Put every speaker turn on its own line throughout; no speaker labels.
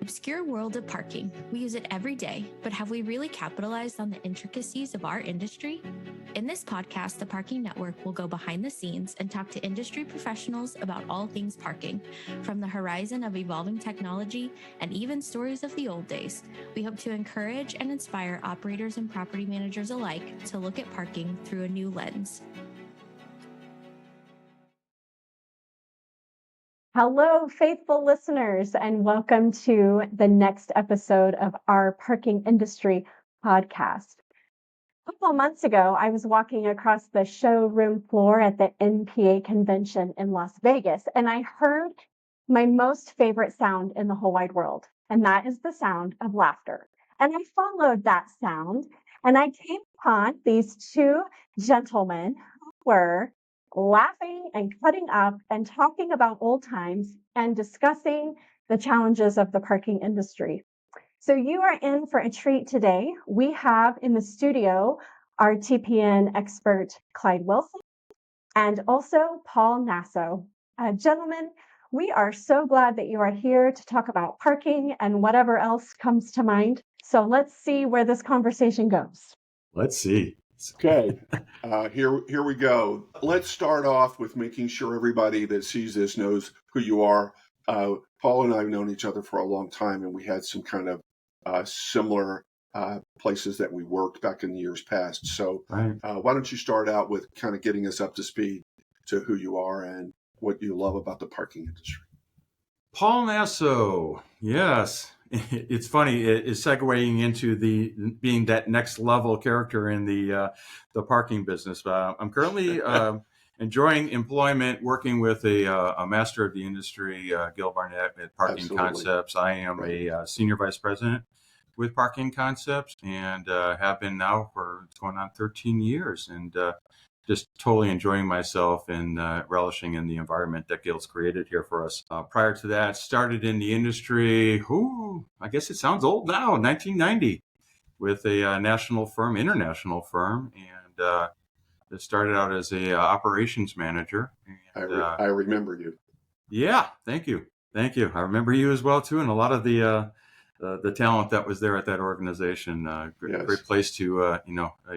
obscure world of parking. We use it every day, but have we really capitalized on the intricacies of our industry? In this podcast, the Parking Network will go behind the scenes and talk to industry professionals about all things parking, from the horizon of evolving technology and even stories of the old days. We hope to encourage and inspire operators and property managers alike to look at parking through a new lens.
Hello, faithful listeners, and welcome to the next episode of our Parking Industry podcast. A couple of months ago, I was walking across the showroom floor at the NPA convention in Las Vegas, and I heard my most favorite sound in the whole wide world, and that is the sound of laughter. And I followed that sound, and I came upon these two gentlemen who were laughing and cutting up and talking about old times and discussing the challenges of the parking industry. So you are in for a treat today. We have in the studio our TPN expert, Clyde Wilson, and also Paul Gnasso. Gentlemen, we are so glad that you are here to talk about parking and whatever else comes to mind. So let's see where this conversation goes.
Let's see.
Okay, here we go. Let's start off with making sure everybody that sees this knows who you are. Paul and I have known each other for a long time, and we had some kind of similar places that we worked back in the years past. So
Right.
Why don't you start out with kind of getting us up to speed to who you are and what you love about the parking industry.
Paul Gnasso, yes. It's funny. It's segueing into being that next level character in the parking business. I'm currently enjoying employment, working with a master of the industry, Gil Barnett at Parking
Absolutely.
Concepts. I am a senior vice president with Parking Concepts, and have been now for it's going on 13 years, and just totally enjoying myself and relishing in the environment that Gil's created here for us. Prior to that, started in the industry, I guess it sounds old now, 1990, with a international firm, and it started out as a operations manager. And,
I remember you.
Yeah, thank you. I remember you as well, too, and a lot of the talent that was there at that organization. Great place to,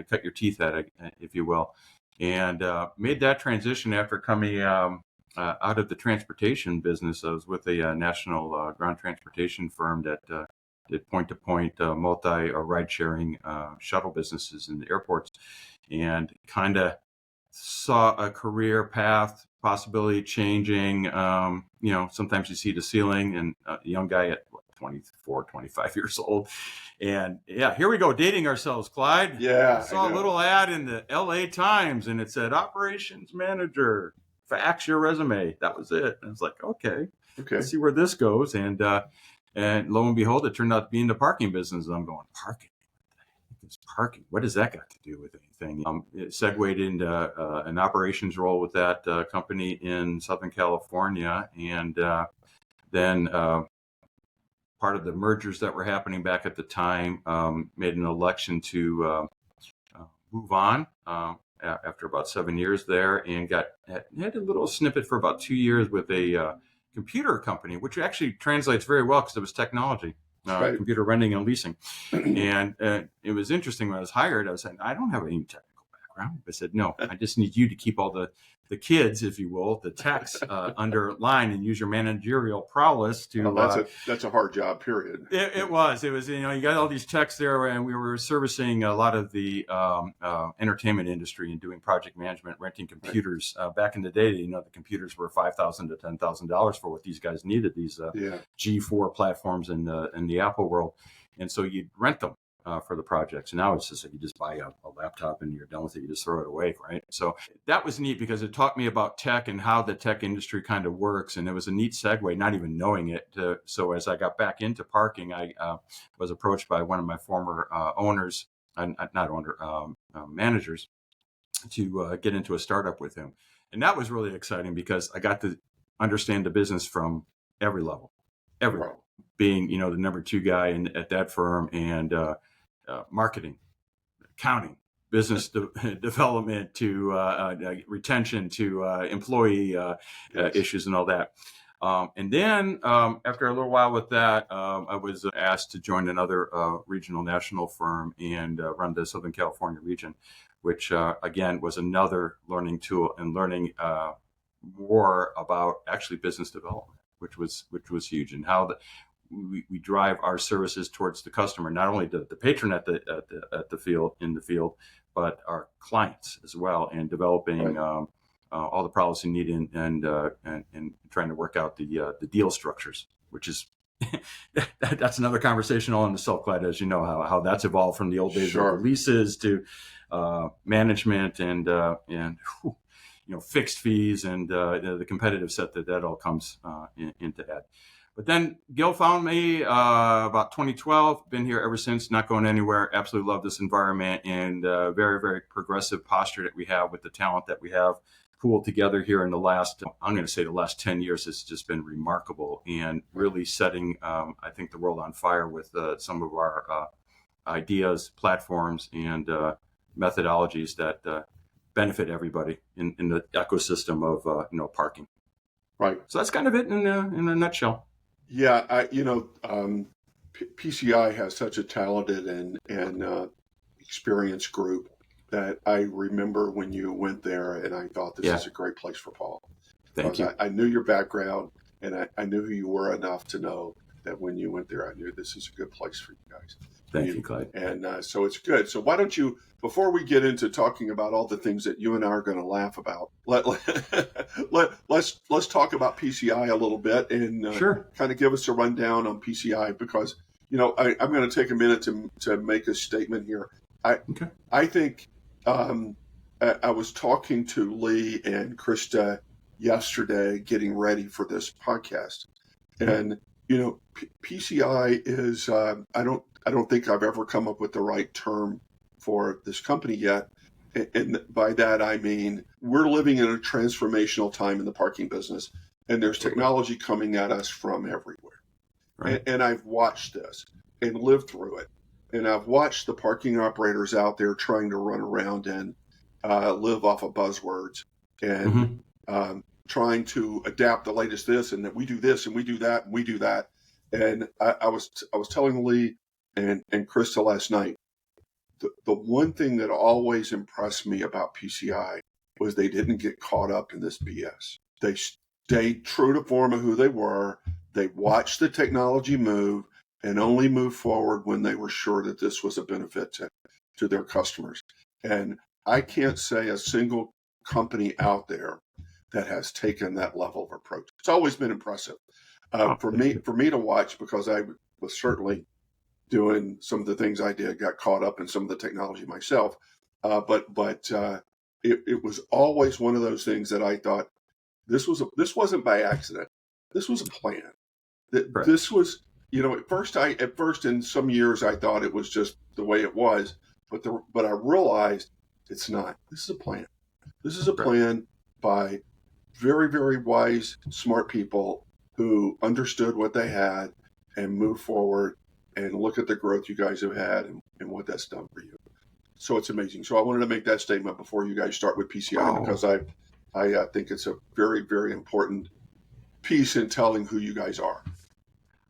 cut your teeth at, if you will. And made that transition after coming out of the transportation business. I was with a national ground transportation firm that did point-to-point multi or ride-sharing shuttle businesses in the airports, and kind of saw a career path possibility changing. Sometimes you see the ceiling, and a young guy at 24, 25 years old. And yeah, here we go, dating ourselves, Clyde.
Yeah.
I saw a little ad in the LA Times, and it said operations manager, fax your resume. That was it. And I was like, okay, let's see where this goes. And lo and behold, it turned out to be in the parking business. And I'm going, parking? It's parking. What does that got to do with anything? It segued into an operations role with that company in Southern California. And then part of the mergers that were happening back at the time, made an election to move on after about 7 years there, and had a little snippet for about 2 years with a computer company, which actually translates very well because it was technology, computer renting and leasing. And it was interesting when I was hired. I was saying, I don't have any technical background. I said, no, I just need you to keep all the kids, if you will, the techs under line, and use your managerial prowess to.
That's a hard job, period.
It was, you got all these techs there, and we were servicing a lot of the entertainment industry and doing project management, renting computers. Back in the day, the computers were $5,000 to $10,000 for what these guys needed, these G4 platforms in the Apple world. And so you'd rent them for the projects. And now it's just like you just buy a laptop and you're done with it. You just throw it away, right? So that was neat because it taught me about tech and how the tech industry kind of works. And it was a neat segue, not even knowing it. So as I got back into parking, I was approached by one of my former managers to get into a startup with him. And that was really exciting because I got to understand the business from every level, being, the number two guy at that firm, and marketing, accounting, business development, to retention, to employee issues and all that. And then after a little while with that, I was asked to join another regional national firm and run the Southern California region, which again was another learning tool and learning more about actually business development, which was huge, and how we drive our services towards the customer, not only the patron at the field, but our clients as well, and developing all the policy needed and trying to work out the deal structures, which is that's another conversation all in itself, Clyde, as you know, how that's evolved from the old days of the leases to management and fixed fees and the competitive set that all comes into that. But then Gil found me about 2012. Been here ever since, not going anywhere. Absolutely love this environment and very, very progressive posture that we have with the talent that we have pooled together here in the last 10 years. It's just been remarkable and really setting, I think, the world on fire with some of our ideas, platforms, and methodologies that benefit everybody in the ecosystem of parking.
Right.
So that's kind of it in a nutshell.
Yeah, PCI has such a talented and experienced group that I remember when you went there, and I thought this is a great place for Paul.
Thank you.
I knew your background, and I knew who you were enough to know that when you went there, I knew this is a good place for you guys.
Thank you, Clyde.
And so it's good. So why don't you, before we get into talking about all the things that you and I are going to laugh about, let's talk about PCI a little bit and kind of give us a rundown on PCI, because I'm going to take a minute to make a statement here. I think I was talking to Leigh and Krista yesterday, getting ready for this podcast, and PCI is I don't think I've ever come up with the right term for this company yet. And by that, I mean, we're living in a transformational time in the parking business, and there's technology coming at us from everywhere. Right. And I've watched this and lived through it. And I've watched the parking operators out there trying to run around and live off of buzzwords and trying to adapt the latest this, and that we do this and we do that and we do that. And I was telling Leigh and Krista last night, the one thing that always impressed me about PCI was they didn't get caught up in this BS. They stayed true to form of who they were. They watched the technology move and only moved forward when they were sure that this was a benefit to their customers. And I can't say a single company out there that has taken that level of approach. It's always been impressive for me to watch, because I was certainly doing some of the things I did, got caught up in some of the technology myself. But it was always one of those things that I thought this wasn't by accident. This was a plan. This was, at first in some years I thought it was just the way it was, but I realized it's not. This is a plan. This is a plan by very, very wise, smart people who understood what they had and moved forward. And look at the growth you guys have had and what that's done for you. So it's amazing. So I wanted to make that statement before you guys start with PCI, because I think it's a very, very important piece in telling who you guys are.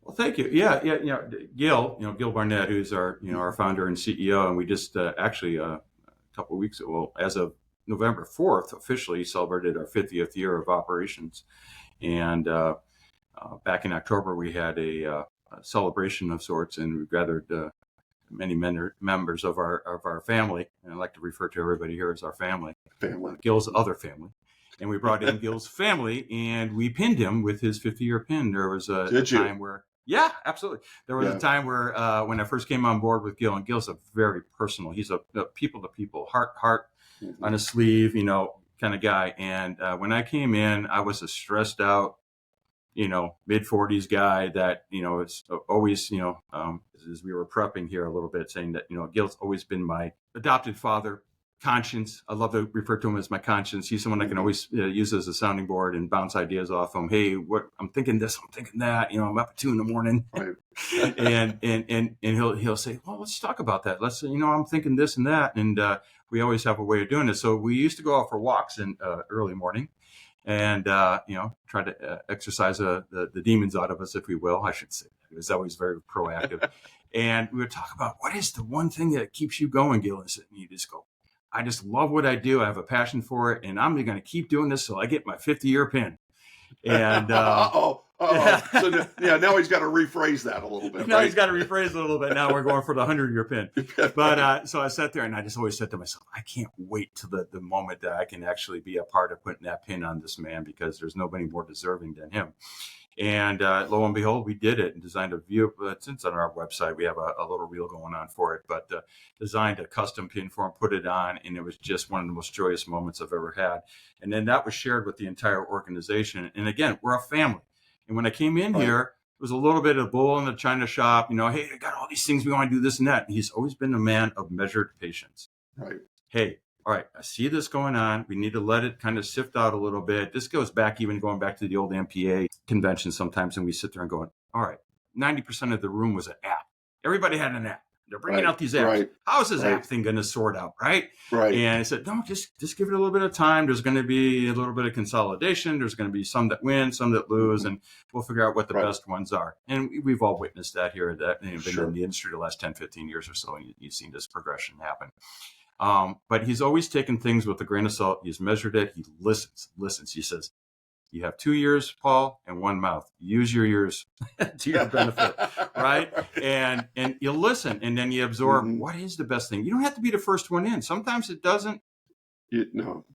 Well, thank you. Yeah. Gil Barnett, who's our founder and CEO, and we just actually a couple of weeks ago, as of November 4th, officially celebrated our 50th year of operations. And back in October, we had a celebration of sorts, and we gathered many members of our family, and I like to refer to everybody here as our family. Gil's other family. And we brought in Gil's family, and we pinned him with his 50-year pin. There was a time where, yeah, absolutely. There was a time where when I first came on board with Gil, and Gil's a very personal, he's a people-to-people, heart on his sleeve, kind of guy. And when I came in, I was a stressed out, mid-40s guy that, it's always, as we were prepping here a little bit, saying that, Gil's always been my adopted father, conscience. I love to refer to him as my conscience. He's someone I can always use as a sounding board and bounce ideas off him. Hey, I'm thinking this, I'm thinking that, I'm up at 2 a.m. Right. and he'll say, well, let's talk about that. Let's, I'm thinking this and that. And we always have a way of doing it. So we used to go out for walks in early morning. and try to exercise the demons out of us, if we will. I should say that. He was always very proactive. And we would talk about, what is the one thing that keeps you going, Gil? And you just go, I just love what I do. I have a passion for it, and I'm going to keep doing this till I get my 50-year pin. And
So now he's got to rephrase that a little bit.
Now
right?
he's got to rephrase it a little bit. Now we're going for the 100-year pin. But so I sat there and I just always said to myself, I can't wait till the moment that I can actually be a part of putting that pin on this man, because there's nobody more deserving than him. And lo and behold, we did it and designed a view. It's on our website. We have a little reel going on for it, but designed a custom pin for him, put it on, and it was just one of the most joyous moments I've ever had. And then that was shared with the entire organization. And again, we're a family. And when I came in here, it was a little bit of bull in the china shop. Hey, I got all these things. We want to do this and that. And he's always been a man of measured patience.
Right.
Hey, all right, I see this going on. We need to let it kind of sift out a little bit. This goes back, even going back to the old MPA convention sometimes, and we sit there and going, all right, 90% of the room was an app. Everybody had an app. They're bringing out these apps.
Right.
How is this app thing going to sort out, right?
Right.
And I said, no, just give it a little bit of time. There's going to be a little bit of consolidation. There's going to be some that win, some that lose, and we'll figure out what the best ones are. And we've all witnessed that here, that been in the industry the last 10, 15 years or so, and you've seen this progression happen. But he's always taken things with a grain of salt. He's measured it. He listens. He says, you have 2 ears, Paul, and 1 mouth. Use your ears to your benefit, right? And you listen, and then you absorb what is the best thing. You don't have to be the first one in. Sometimes it doesn't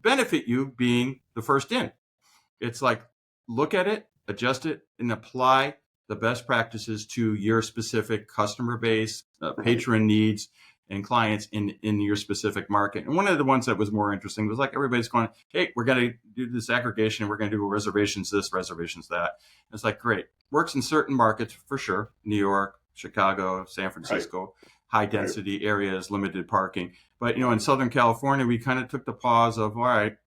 benefit you being the first in. It's like, look at it, adjust it, and apply the best practices to your specific customer base, patron needs, and clients in your specific market. And one of the ones that was more interesting was like, everybody's going, hey, we're going to do this aggregation. We're going to do reservations this, reservations that. And it's like, great. Works in certain markets for sure. New York, Chicago, San Francisco, high density areas, limited parking. But, in Southern California, we kind of took the pause of, all right,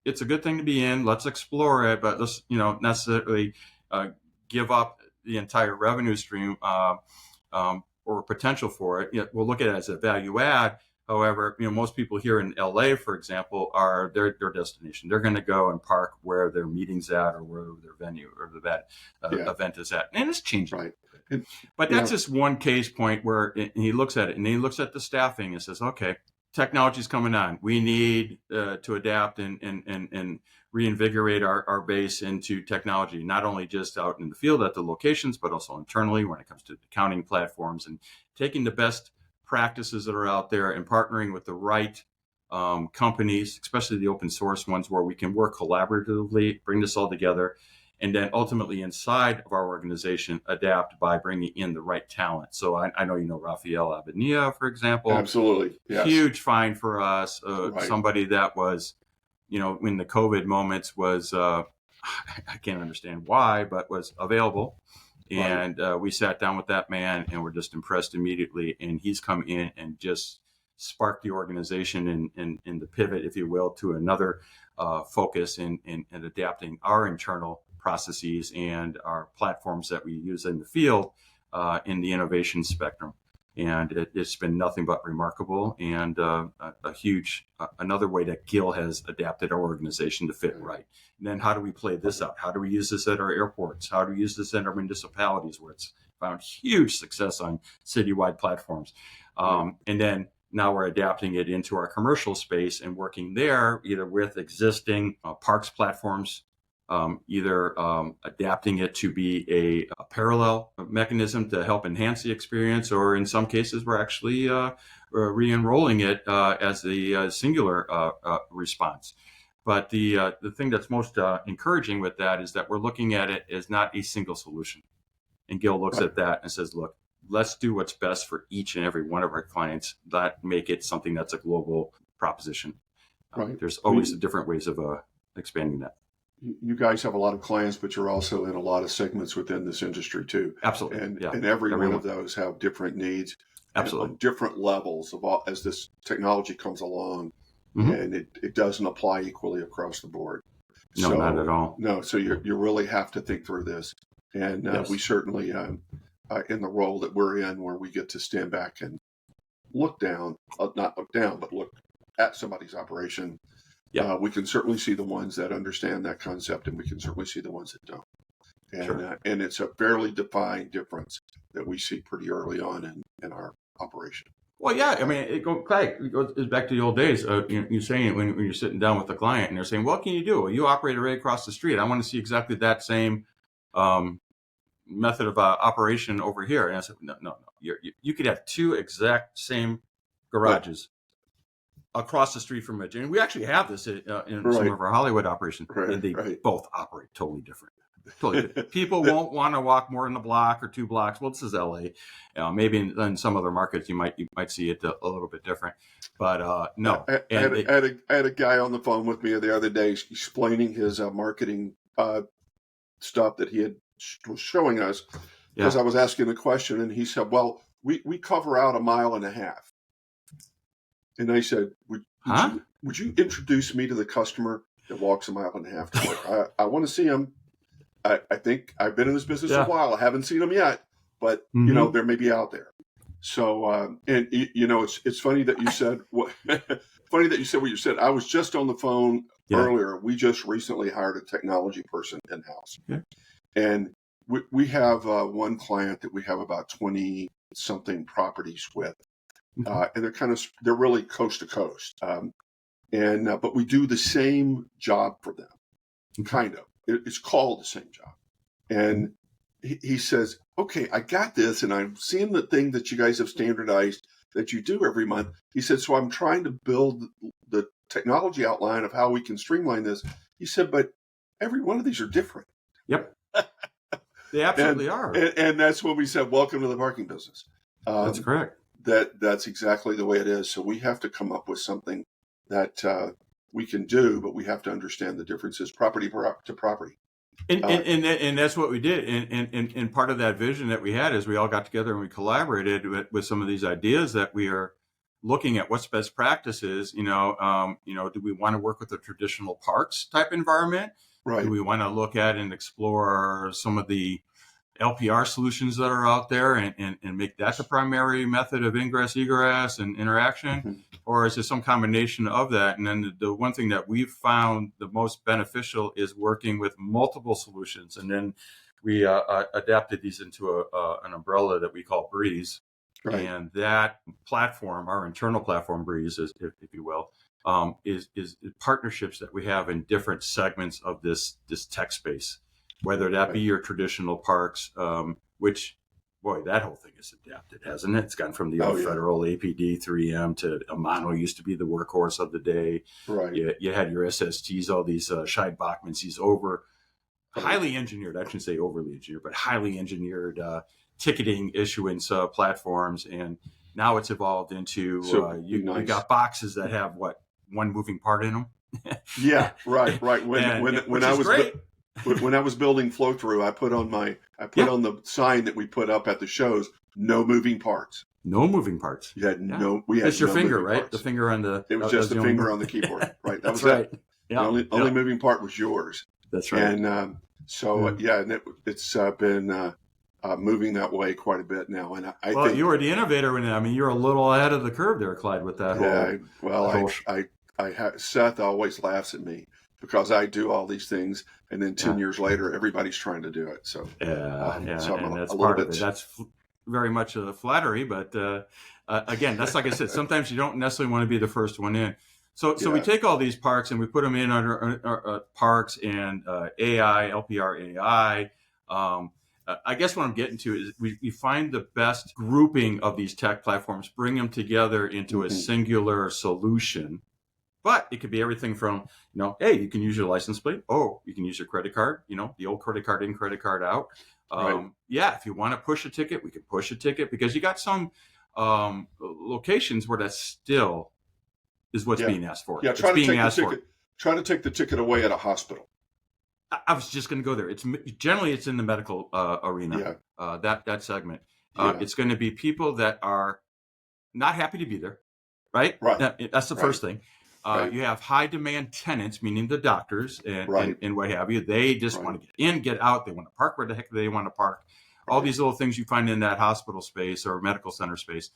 it's a good thing to be in. Let's explore it, but let's, necessarily give up the entire revenue stream or potential for it. We'll look at it as a value add. However, most people here in LA, for example, are their destination. They're going to go and park where their meeting's at, or where their venue or that event is at. And it's changing.
Right.
But that's just one case point where he looks at it, and he looks at the staffing and says, okay, technology's coming on. We need to adapt and reinvigorate our base into technology, not only just out in the field at the locations, but also internally when it comes to accounting platforms, and taking the best practices that are out there and partnering with the right companies, especially the open source ones, where we can work collaboratively, bring this all together, and then ultimately inside of our organization, adapt by bringing in the right talent. So I know Rafael Abadnia, for example.
Absolutely. Yes.
Huge find for us. Somebody that was, when the COVID moments was, I can't understand why, but was available. And we sat down with that man, and we're just impressed immediately. And he's come in and just sparked the organization and the pivot, if you will, to another focus in adapting our internal processes and our platforms that we use in the field in the innovation spectrum. And it's been nothing but remarkable, and a huge, another way that Gil has adapted our organization to fit right. And then how do we play this out? How do we use this at our airports? How do we use this in our municipalities, where it's found huge success on citywide platforms? And then now we're adapting it into our commercial space and working there either with existing parks platforms, either adapting it to be a parallel mechanism to help enhance the experience, or in some cases we're actually re-enrolling it as a singular response. But the thing that's most encouraging with that is that we're looking at it as not a single solution. And Gil looks at that and says, look, let's do what's best for each and every one of our clients, that make it something that's a global proposition. There's always different ways of expanding that.
You guys have a lot of clients, but you're also in a lot of segments within this industry too.
Absolutely.
And every one of those have different needs.
Absolutely.
On different levels of as this technology comes along, and it doesn't apply equally across the board.
No, not at all.
No, so you really have to think through this. And we certainly, in the role that we're in, where we get to stand back and look down, not look down, but look at somebody's operation,
Yeah.
We can certainly see the ones that understand that concept, and we can certainly see the ones that don't. And
Sure.
And it's a fairly defined difference that we see pretty early on in our operation.
Well, yeah, I mean, it goes back to the old days. You're saying when you're sitting down with a client and they're saying, "What can you do?" Well, you operate right across the street. I want to see exactly that same method of operation over here. And I said, no. You could have two exact same garages across the street from it. And we actually have this in some of our Hollywood operations, and they both operate totally different. Totally different. People won't want to walk more than a block or 2 blocks. Well, this is LA. Maybe in some other markets you might see it a little bit different, but no.
I had a guy on the phone with me the other day explaining his marketing stuff that he was showing us, because I was asking a question, and he said, "Well, we cover out 1.5 miles." And I said, would you introduce me to the customer that walks 1.5 miles to work? I want to see him. I think I've been in this business a while. I haven't seen them yet, but they're maybe out there. So, and it's funny that you said what you said. I was just on the phone earlier. We just recently hired a technology person in-house. Yeah. And we have one client that we have about 20 something properties with. And they're really coast to coast. But we do the same job for them, kind of. It's called the same job. And he says, "Okay, I got this, and I'm seeing the thing that you guys have standardized that you do every month." He said, "So I'm trying to build the technology outline of how we can streamline this." He said, "But every one of these are different."
Yep. They absolutely are.
And that's when we said, "Welcome to the parking business."
That's correct.
That's exactly the way it is. So we have to come up with something that we can do, but we have to understand the differences property to property.
And that's what we did. And part of that vision that we had is we all got together and we collaborated with some of these ideas that we are looking at what's best practices. Do we want to work with a traditional parks type environment?
Right.
Do we want to look at and explore some of the LPR solutions that are out there and make that the primary method of ingress, egress, and interaction? Mm-hmm. Or is it some combination of that? And then the one thing that we've found the most beneficial is working with multiple solutions. And then we adapted these into an umbrella that we call Breeze. Right. And that platform, our internal platform, Breeze, if you will, is partnerships that we have in different segments of this tech space. Whether that be your traditional parks, which, boy, that whole thing is adapted, hasn't it? It's gone from the old federal APD 3M to Amano used to be the workhorse of the day. Right. You had your SSTs, all these Scheid Bachmans, these highly engineered, I shouldn't say overly engineered, but highly engineered ticketing issuance platforms. And now it's evolved into, you got boxes that have, one moving part in them?
Yeah, right. When I was building flow through, I put on the sign that we put up at the shows, "No moving parts."
No moving parts.
You had
It's your finger, right? Parts. The finger on the.
It was just the finger on the keyboard, right? That was
right.
It. Yeah. The only moving part was yours.
That's right.
And and it's been moving that way quite a bit now. And I think
you were the innovator in it. I mean, you're a little ahead of the curve there, Clyde, with that whole.
Seth always laughs at me, because I do all these things, and then 10 years later, everybody's trying to do it. So
so and that's part of it. That's very much a flattery, but again, that's like I said. Sometimes you don't necessarily want to be the first one in. So we take all these parks and we put them in under parks and AI, LPR AI. I guess what I'm getting to is we find the best grouping of these tech platforms, bring them together into a singular solution. But it could be everything from, hey, you can use your license plate. Oh, you can use your credit card, the old credit card in, credit card out. If you want to push a ticket, we can push a ticket, because you got some locations where that still is what's being asked for.
Yeah, try to take the ticket away at a hospital.
I was just going to go there. Generally it's in the medical arena, that segment. It's going to be people that are not happy to be there, right? Right. That's the first thing. You have high demand tenants, meaning the doctors and what have you. They just want to get in, get out. They want to park where the heck they want to park. All these little things you find in that hospital space or medical center space.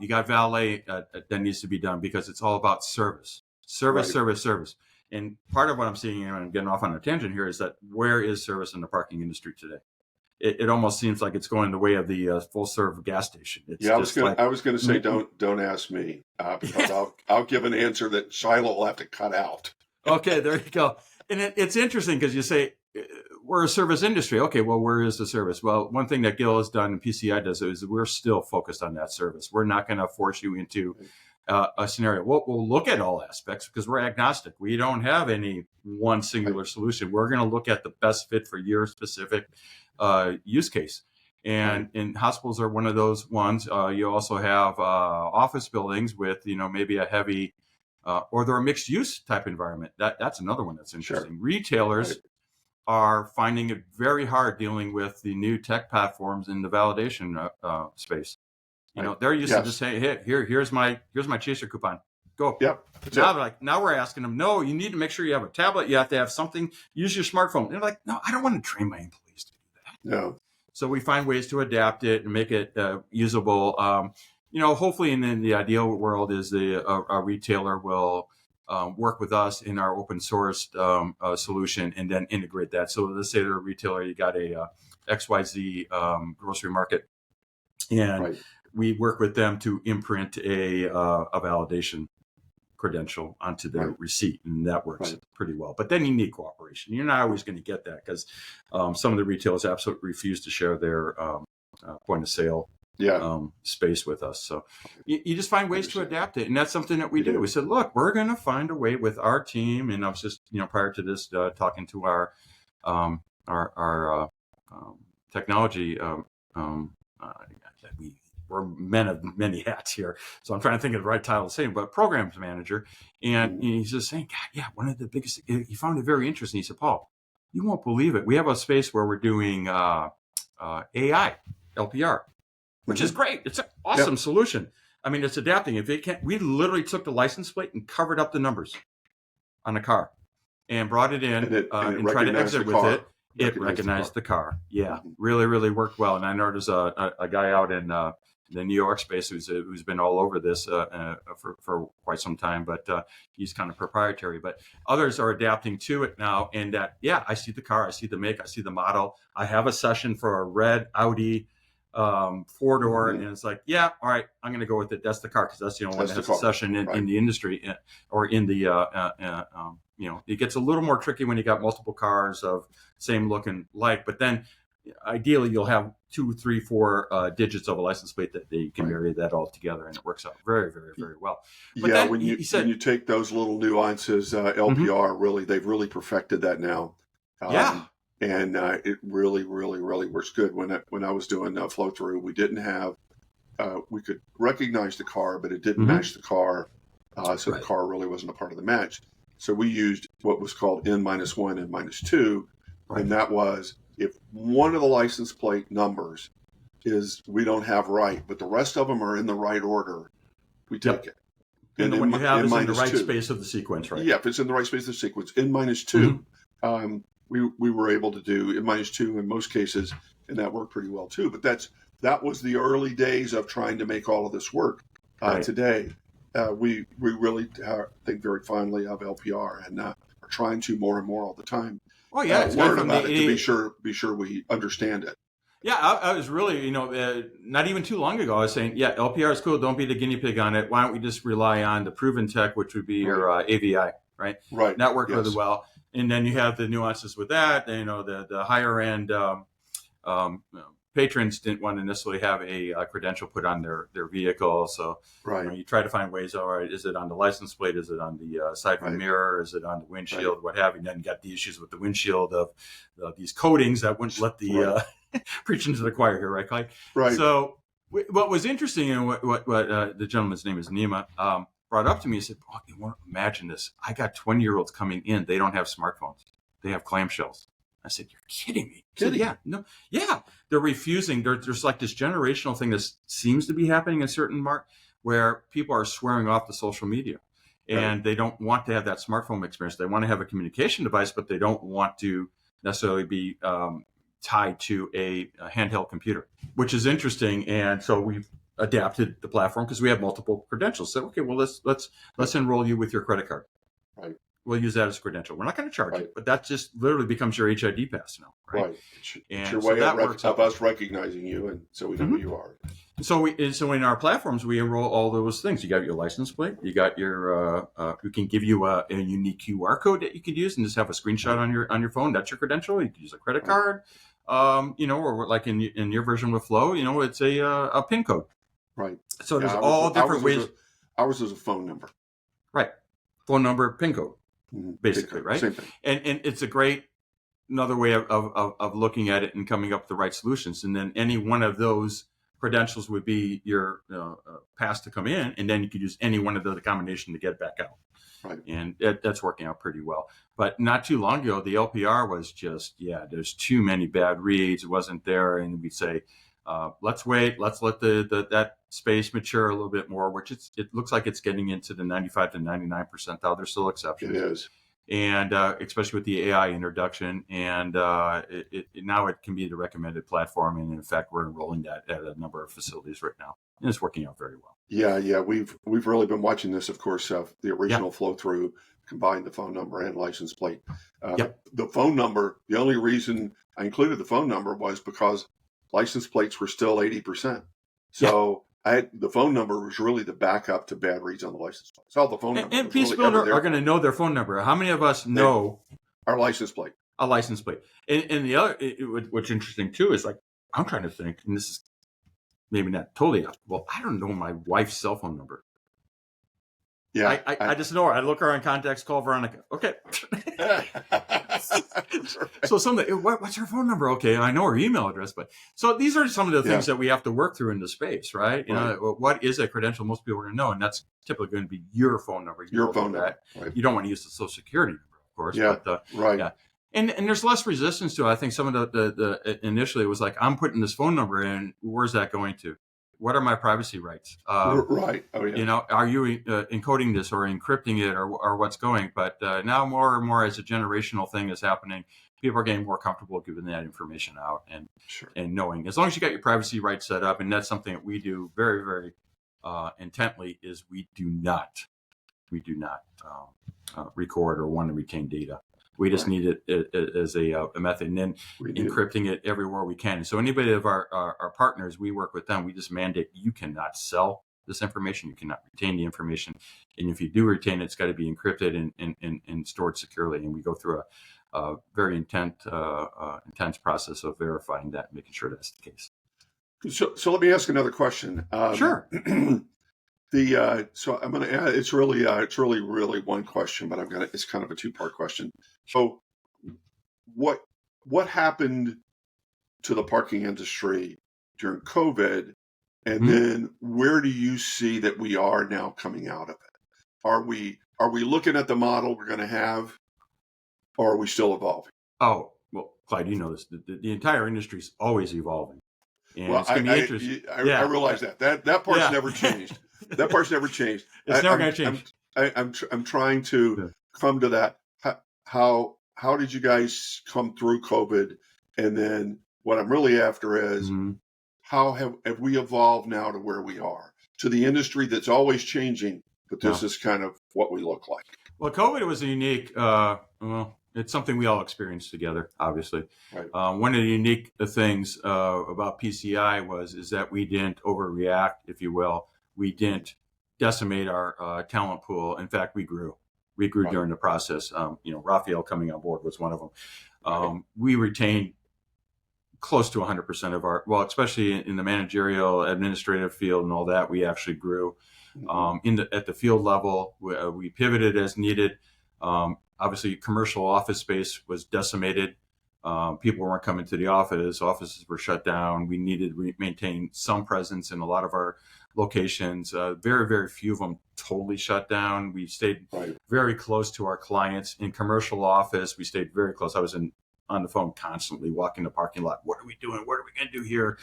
You got valet that needs to be done, because it's all about service. Service, service, service. And part of what I'm seeing, and I'm getting off on a tangent here, is that where is service in the parking industry today? It almost seems like it's going the way of the full serve gas station. It's
I was going to say, don't ask me because I'll give an answer that Shiloh will have to cut out.
Okay, there you go. And it's interesting because you say we're a service industry. Okay, well, where is the service? Well, one thing that Gil has done and PCI does is we're still focused on that service. We're not going to force you into a scenario. We'll look at all aspects because we're agnostic. We don't have any one singular solution. We're going to look at the best fit for your specific use case. And hospitals are one of those ones. You also have office buildings with, maybe a heavy, or they're a mixed use type environment. That's another one that's interesting. Sure. Retailers are finding it very hard dealing with the new tech platforms in the validation space. They're used to just saying, hey, here's my chaser coupon. Go.
Yep.
Now we're asking them, no, you need to make sure you have a tablet. You have to have something. Use your smartphone. They're like, no, I don't want to train my employees to do that.
No.
So we find ways to adapt it and make it usable. Hopefully in the ideal world is a retailer will work with us in our open source solution and then integrate that. So let's say they're a retailer, you got a XYZ grocery market, and we work with them to imprint a validation credential onto their receipt, and that works pretty well. But then you need cooperation. You're not always going to get that because some of the retailers absolutely refuse to share their point of sale space with us. So you just find ways to adapt it, and that's something that we do. We said, look, we're going to find a way with our team. And I was just prior to this talking to our technology. We're men of many hats here, so I'm trying to think of the right title to say, but programs manager. And he's just saying, God, one of the biggest, he found it very interesting. He said, Paul, you won't believe it. We have a space where we're doing AI, LPR, which is great. It's an awesome solution. I mean, it's adapting. If it can't, we literally took the license plate and covered up the numbers on the car and brought it in and tried to exit with it. It recognized the car. Yeah, really, really worked well. And I know there's a guy out in the New York space who's been all over this for quite some time, but he's kind of proprietary. But others are adapting to it now. And I see the car, I see the make, I see the model. I have a session for a red Audi 4-door, and it's like, all right, I'm going to go with it. That's the car because that's the only one that has a session in the industry or in the it gets a little more tricky when you got multiple cars of same look and like, but then ideally you'll have 2, 3, 4 digits of a license plate that they can marry that all together, and it works out very, very, very well. But then
when you take those little nuances, LPR they've really perfected that now. And it really, really, really works good. When I was doing flow through, we didn't have we could recognize the car, but it didn't match the car, so the car really wasn't a part of the match. So we used what was called N-1, N-2, and that was if one of the license plate numbers is we don't have right, but the rest of them are in the right order, we take it.
And the one you have is in the right space of the sequence, right?
Yeah, if it's in the right space of the sequence. N-2, we were able to do N-2 in most cases, and that worked pretty well too. But that was the early days of trying to make all of this work. Today, we really think very fondly of LPR and are trying to more and more all the time.
Oh yeah,
learn about it to be sure we understand it.
Yeah, I was really, not even too long ago, I was saying, LPR is cool. Don't be the guinea pig on it. Why don't we just rely on the proven tech, which would be your AVI, right?
Right.
That worked really well. And then you have the nuances with that. The higher end patrons didn't want to necessarily have a credential put on their vehicle. So you try to find ways, all right, is it on the license plate? Is it on the side view mirror? Is it on the windshield? What have you? And then you got the issues with the windshield of these coatings that wouldn't let the preaching to the choir here, right, Clyde?
Right.
So what was interesting and what the gentleman's name is Nima, brought up to me, he said, oh, you won't imagine this. I got 20-year-olds coming in. They don't have smartphones. They have clamshells. I said, you're kidding me. He said, they're refusing. There's like this generational thing that seems to be happening in certain where people are swearing off the social media and they don't want to have that smartphone experience. They want to have a communication device, but they don't want to necessarily be tied to a handheld computer, which is interesting. And so we've adapted the platform because we have multiple credentials. So, okay, well, let's enroll you with your credit card.
Right.
We'll use that as a credential. We're not going to charge
Right.
it, but that just literally becomes your HID pass now, right?
Right. It's
And
your
so
way
that works
of
out.
us recognizing you, and so we know who you are.
So in our platforms, we enroll all those things. You got your license plate. You got your. We can give you a unique QR code that you could use and just have a screenshot on your phone. That's your credential. You can use a credit card, or like in your version with Flow, it's a PIN code.
Right.
So there's all different ways.
Ours is a phone number.
Right. Phone number, PIN code, basically, right?
Same thing.
And it's another way of looking at it and coming up with the right solutions. And then any one of those credentials would be your pass to come in, and then you could use any one of the combination to get it back out.
Right.
And that's working out pretty well. But not too long ago, the LPR was just, there's too many bad reads. It wasn't there. And we'd say, let's wait. Let's let that space mature a little bit more, which it looks like it's getting into the 95 to 99 percentile. There's still exceptions.
It is.
And especially with the AI introduction, and now it can be the recommended platform. And in fact, we're enrolling that at a number of facilities right now, and it's working out very well. Yeah,
we've really been watching this. Of course, the original flow through combined the phone number and license plate. The phone number. The only reason I included the phone number was because license plates were still 80%. So. The phone number was really the backup to bad reads on the license plate. So the phone number.
And people are going to know their phone number. How many of us know
our license plate?
A license plate. And the other, what's interesting too is, like, I'm trying to think, and this is maybe not totally out. Well, I don't know my wife's cell phone number.
Yeah,
I just know her. I look her on contacts, call Veronica. Okay. So what's her phone number? Okay, I know her email address, but so these are some of the things that we have to work through in the space, right? You know, what is a credential? Most people are going to know, and that's typically going to be your phone number.
Your phone number.
Right. You don't want to use the Social Security number, of course.
Yeah.
But,
right.
Yeah. And there's less resistance to it. I think some of the initially it was like, I'm putting this phone number in. Where's that going to? What are my privacy rights?
Right. Oh, yeah.
You know, are you encoding this or encrypting it or what's going? But now more and more, as a generational thing is happening, people are getting more comfortable giving that information out and knowing. As long as you got your privacy rights set up, and that's something that we do very, very intently, is we do not record or want to retain data. We just need it as a method, and then encrypting it everywhere we can. So anybody of our partners, we work with them. We just mandate you cannot sell this information. You cannot retain the information. And if you do retain it, it's got to be encrypted and stored securely. And we go through a very intense process of verifying that, making sure that's the case.
So let me ask another question.
Sure.
So I'm going to add, it's really one question, but it's kind of a two-part question. So what happened to the parking industry during COVID? And then where do you see that we are now coming out of it? Are we looking at the model we're going to have, or are we still evolving?
Oh, well, Clyde, you know this, the entire industry is always evolving. And
well,
it's going to be interesting.
I realize that part's never changed. That part's never changed.
It's never going to change.
I'm trying to come to that. How did you guys come through COVID? And then what I'm really after is how have we evolved now to where we are, to the industry that's always changing, but this is kind of what we look like.
Well, COVID was a unique, it's something we all experienced together, obviously.
Right.
One of the unique things about PCI is that we didn't overreact, if you will. We didn't decimate our talent pool. In fact, we grew. We grew during the process. Raphael coming on board was one of them. We retained close to 100% of especially in the managerial, administrative field and all that, we actually grew. At the field level, we pivoted as needed. Obviously, commercial office space was decimated. People weren't coming to the office. Offices were shut down. We needed to maintain some presence in a lot of our locations. Very, very few of them totally shut down. We stayed very close to our clients. In commercial office, we stayed very close. I was on the phone constantly, walking the parking lot. What are we doing? What are we going to do here?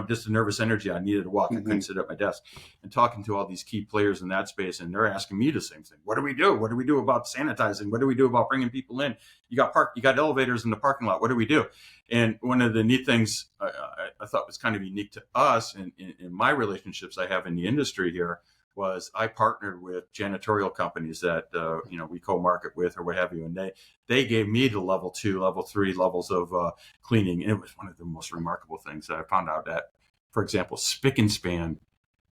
Just a nervous energy. I needed to walk. I couldn't sit at my desk. And talking to all these key players in that space, and they're asking me the same thing. What do we do? What do we do about sanitizing? What do we do about bringing people in? You got elevators in the parking lot. What do we do? And one of the neat things I thought was kind of unique to us in my relationships I have in the industry here was I partnered with janitorial companies that we co-market with or what have you, and they gave me the level 2, level 3 levels of cleaning, and it was one of the most remarkable things that I found out that, for example, Spick and Span,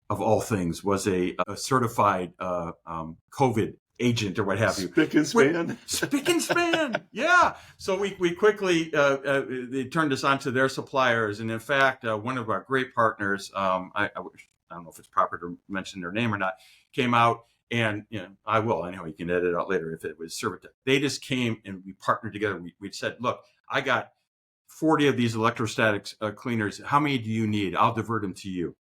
of all things, was a certified COVID agent or what have you.
Spick and Span?
Spick and Span, yeah. So we quickly, they turned us on to their suppliers. And in fact, one of our great partners, I don't know if it's proper to mention their name or not, came out and, I will, I know you can edit it out later if it was Servitech. They just came and we partnered together. We said, look, I got 40 of these electrostatic cleaners. How many do you need? I'll divert them to you.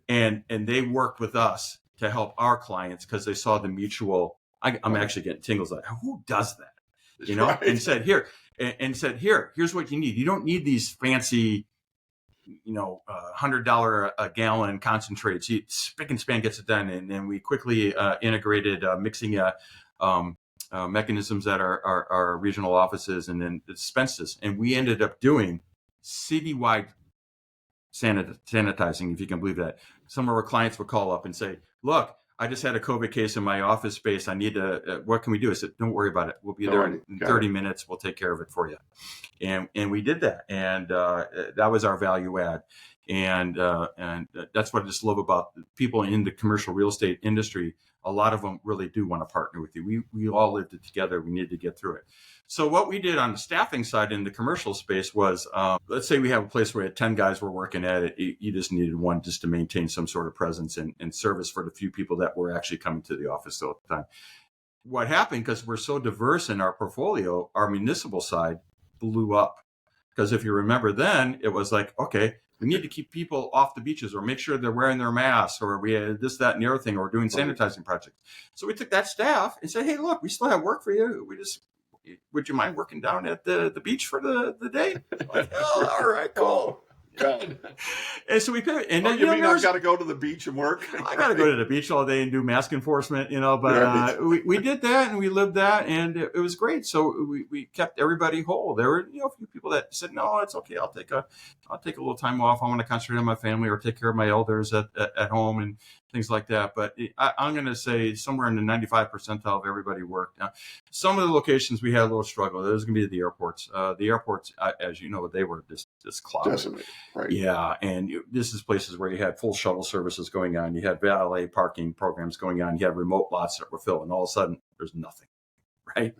And they worked with us to help our clients because they saw the mutual. I'm actually getting tingles. Like, who does that?
Right.
And said, here's what you need. You don't need these fancy, $100 a gallon concentrates. Spick and Span gets it done. And then we quickly integrated mixing mechanisms at our regional offices and then dispensed this. And we ended up doing citywide sanitizing, if you can believe that. Some of our clients would call up and say, look, I just had a COVID case in my office space. I need to, what can we do? I said, don't worry about it. We'll be there in 30 minutes. We'll take care of it for you. And we did that. And that was our value add. And that's what I just love about people in the commercial real estate industry. A lot of them really do want to partner with you. We all lived it together. We needed to get through it. So what we did on the staffing side in the commercial space was, let's say we have a place where 10 guys were working at it. You just needed one just to maintain some sort of presence and service for the few people that were actually coming to the office all the time. What happened, because we're so diverse in our portfolio, our municipal side blew up. Because if you remember then, it was like, okay, we need to keep people off the beaches or make sure they're wearing their masks or we had this, that, and the other thing, or doing sanitizing projects. So we took that staff and said, hey, look, we still have work for you. Would you mind working down at the beach for the day? Like, oh, all right, cool.
God.
And so we pivoted. And then,
you mean I've got to go to the beach and work?
I got to go to the beach all day and do mask enforcement, but we did that and we lived that and it was great. So we kept everybody whole. There were, a few people that said, no, it's okay. I'll take a little time off. I want to concentrate on my family or take care of my elders at home and things like that. But I'm going to say somewhere in the 95th percentile of everybody worked. Now, some of the locations we had a little struggle. There was going to be the airports. The airports, as you know, they were just clogged.
Right.
Yeah, and this is places where you had full shuttle services going on. You had valet parking programs going on. You had remote lots that were filled, and all of a sudden, there's nothing, right?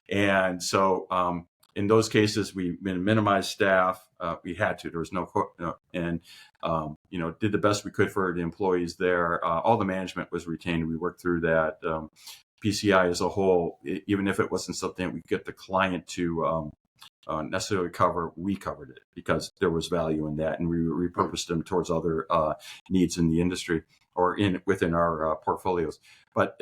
And so in those cases, we minimized staff. We had to. There was no, and did the best we could for the employees there. All the management was retained. We worked through that. PCI as a whole, even if it wasn't something we could get the client to necessarily cover, we covered it because there was value in that, and we repurposed them towards other needs in the industry or within our portfolios. But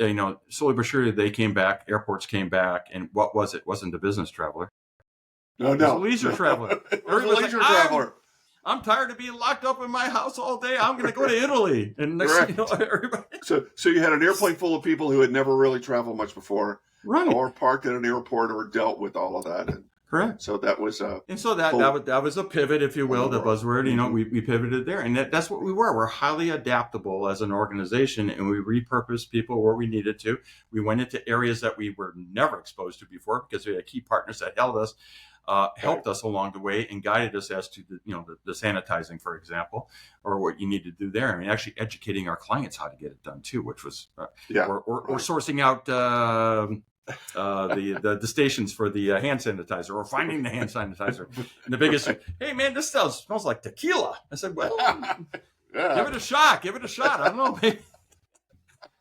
slowly but surely they came back. Airports came back, and what was it? Wasn't a business traveler.
No,
it was a leisure traveler.
It was a leisure traveler.
I'm tired of being locked up in my house all day. I'm going to go to Italy. And next thing you know, everybody.
So you had an airplane full of people who had never really traveled much before,
right? Or
parked at an airport, or dealt with all of that.
Correct.
So that was
that was a pivot, if you will, the buzzword.
Mm-hmm.
We pivoted there, and that's what we were. We're highly adaptable as an organization, and we repurposed people where we needed to. We went into areas that we were never exposed to before because we had key partners that helped us along the way and guided us as to the sanitizing, for example, or what you need to do there. I mean, actually educating our clients how to get it done too, which was or sourcing out. The stations for the hand sanitizer or finding the hand sanitizer. And the biggest thing, hey man, this smells like tequila. I said, well, give it a shot. I don't know, maybe.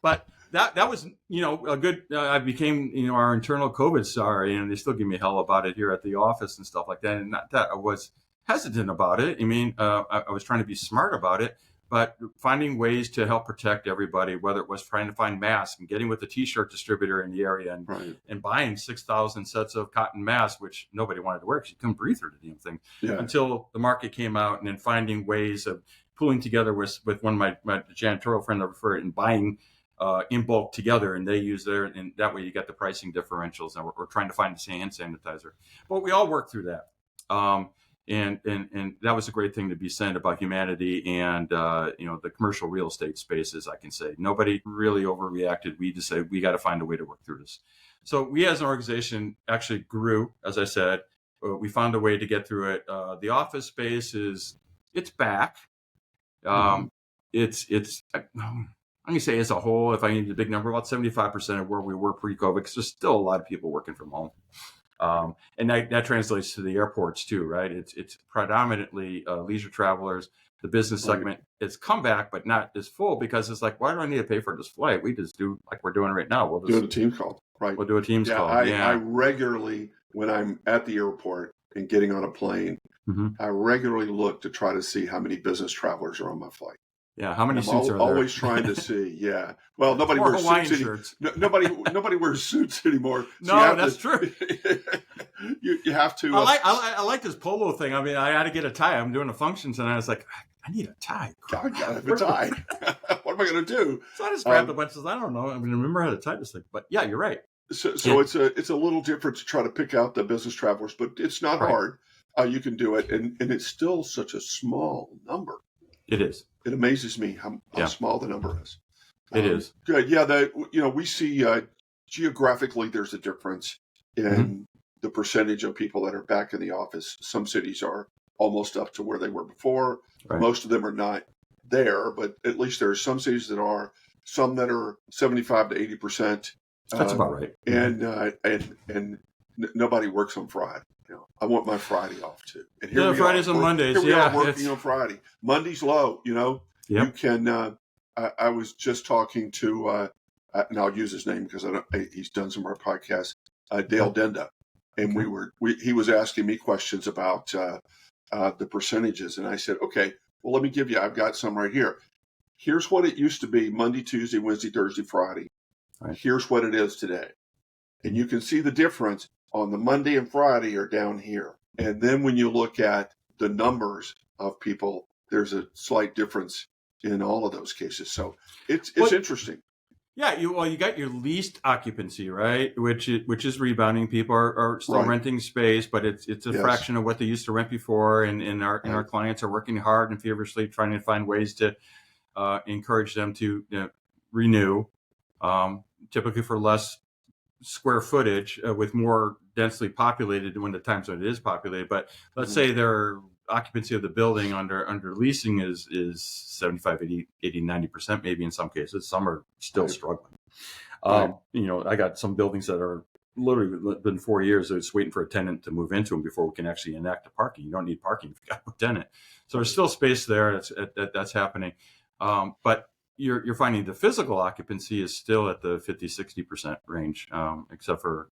But that was, a good, I became, our internal COVID star, and they still give me hell about it here at the office and stuff like that. And not that I was hesitant about it. I mean, I was trying to be smart about it. But finding ways to help protect everybody, whether it was trying to find masks and getting with the T-shirt distributor in the area and buying 6,000 sets of cotton masks, which nobody wanted to wear because you couldn't breathe through the damn thing until the market came out, and then finding ways of pulling together with one of my janitorial friend that referred and buying in bulk together, and they use their, and that way you get the pricing differentials, and we're trying to find the hand sanitizer. But we all worked through that. And that was a great thing to be said about humanity and, the commercial real estate spaces, I can say. Nobody really overreacted. We just said, we got to find a way to work through this. So we as an organization actually grew, as I said. We found a way to get through it. The office space it's back. It's I'm going to say as a whole, if I need a big number, about 75% of where we were pre-COVID, because there's still a lot of people working from home. And that translates to the airports too, right? It's predominantly leisure travelers. The business segment has come back, but not as full, because it's like, why do I need to pay for this flight? We just do like we're doing right now. We'll just
do a Teams call, right?
We'll do a Teams call.
I regularly, when I'm at the airport and getting on a plane, I regularly look to try to see how many business travelers are on my flight.
Yeah, how many suits are there?
Always trying to see. Yeah, well, nobody wears suits. Nobody wears suits anymore. So
no, that's true.
You have to.
I like this polo thing. I mean, I had to get a tie. I'm doing a function tonight. I was like, I need a tie.
I gotta have a tie. What am I going to do?
So I just grabbed a bunch of. I don't know. I mean, remember how to tie this thing. But yeah, you're right.
So it's a little different to try to pick out the business travelers, but it's not hard. You can do it, and it's still such a small number.
It is.
It amazes me how small the number is.
It is.
Good. Yeah. We see geographically there's a difference in the percentage of people that are back in the office. Some cities are almost up to where they were before. Right. Most of them are not there, but at least there are some cities that are. Some that are 75 to 80%.
That's about right.
And nobody works on Friday. I want my Friday off too. And here
Fridays and Mondays.
Here we are working on Friday. Monday's low. Yep. You can. I was just talking to, and I'll use his name because he's done some of our podcasts. Dale Denda, and he was asking me questions about the percentages, and I said, okay, well, let me give you. I've got some right here. Here's what it used to be: Monday, Tuesday, Wednesday, Thursday, Friday. Right. Here's what it is today, and you can see the difference. On the Monday and Friday are down here. And then when you look at the numbers of people, there's a slight difference in all of those cases. So it's interesting.
Yeah, you got your leased occupancy, right? Which is rebounding. People are still renting space, but it's a fraction of what they used to rent before. And our clients are working hard and feverishly trying to find ways to encourage them to renew, typically for less square footage with more densely populated when the times when it is populated. But let's say their occupancy of the building under leasing is 75, 80, 90% maybe in some cases. Some are still struggling. I got some buildings that are literally been 4 years. It's waiting for a tenant to move into them before we can actually enact the parking. You don't need parking if you got a tenant. So there's still space there. That's happening. But you're finding the physical occupancy is still at the 50, 60% range, except for,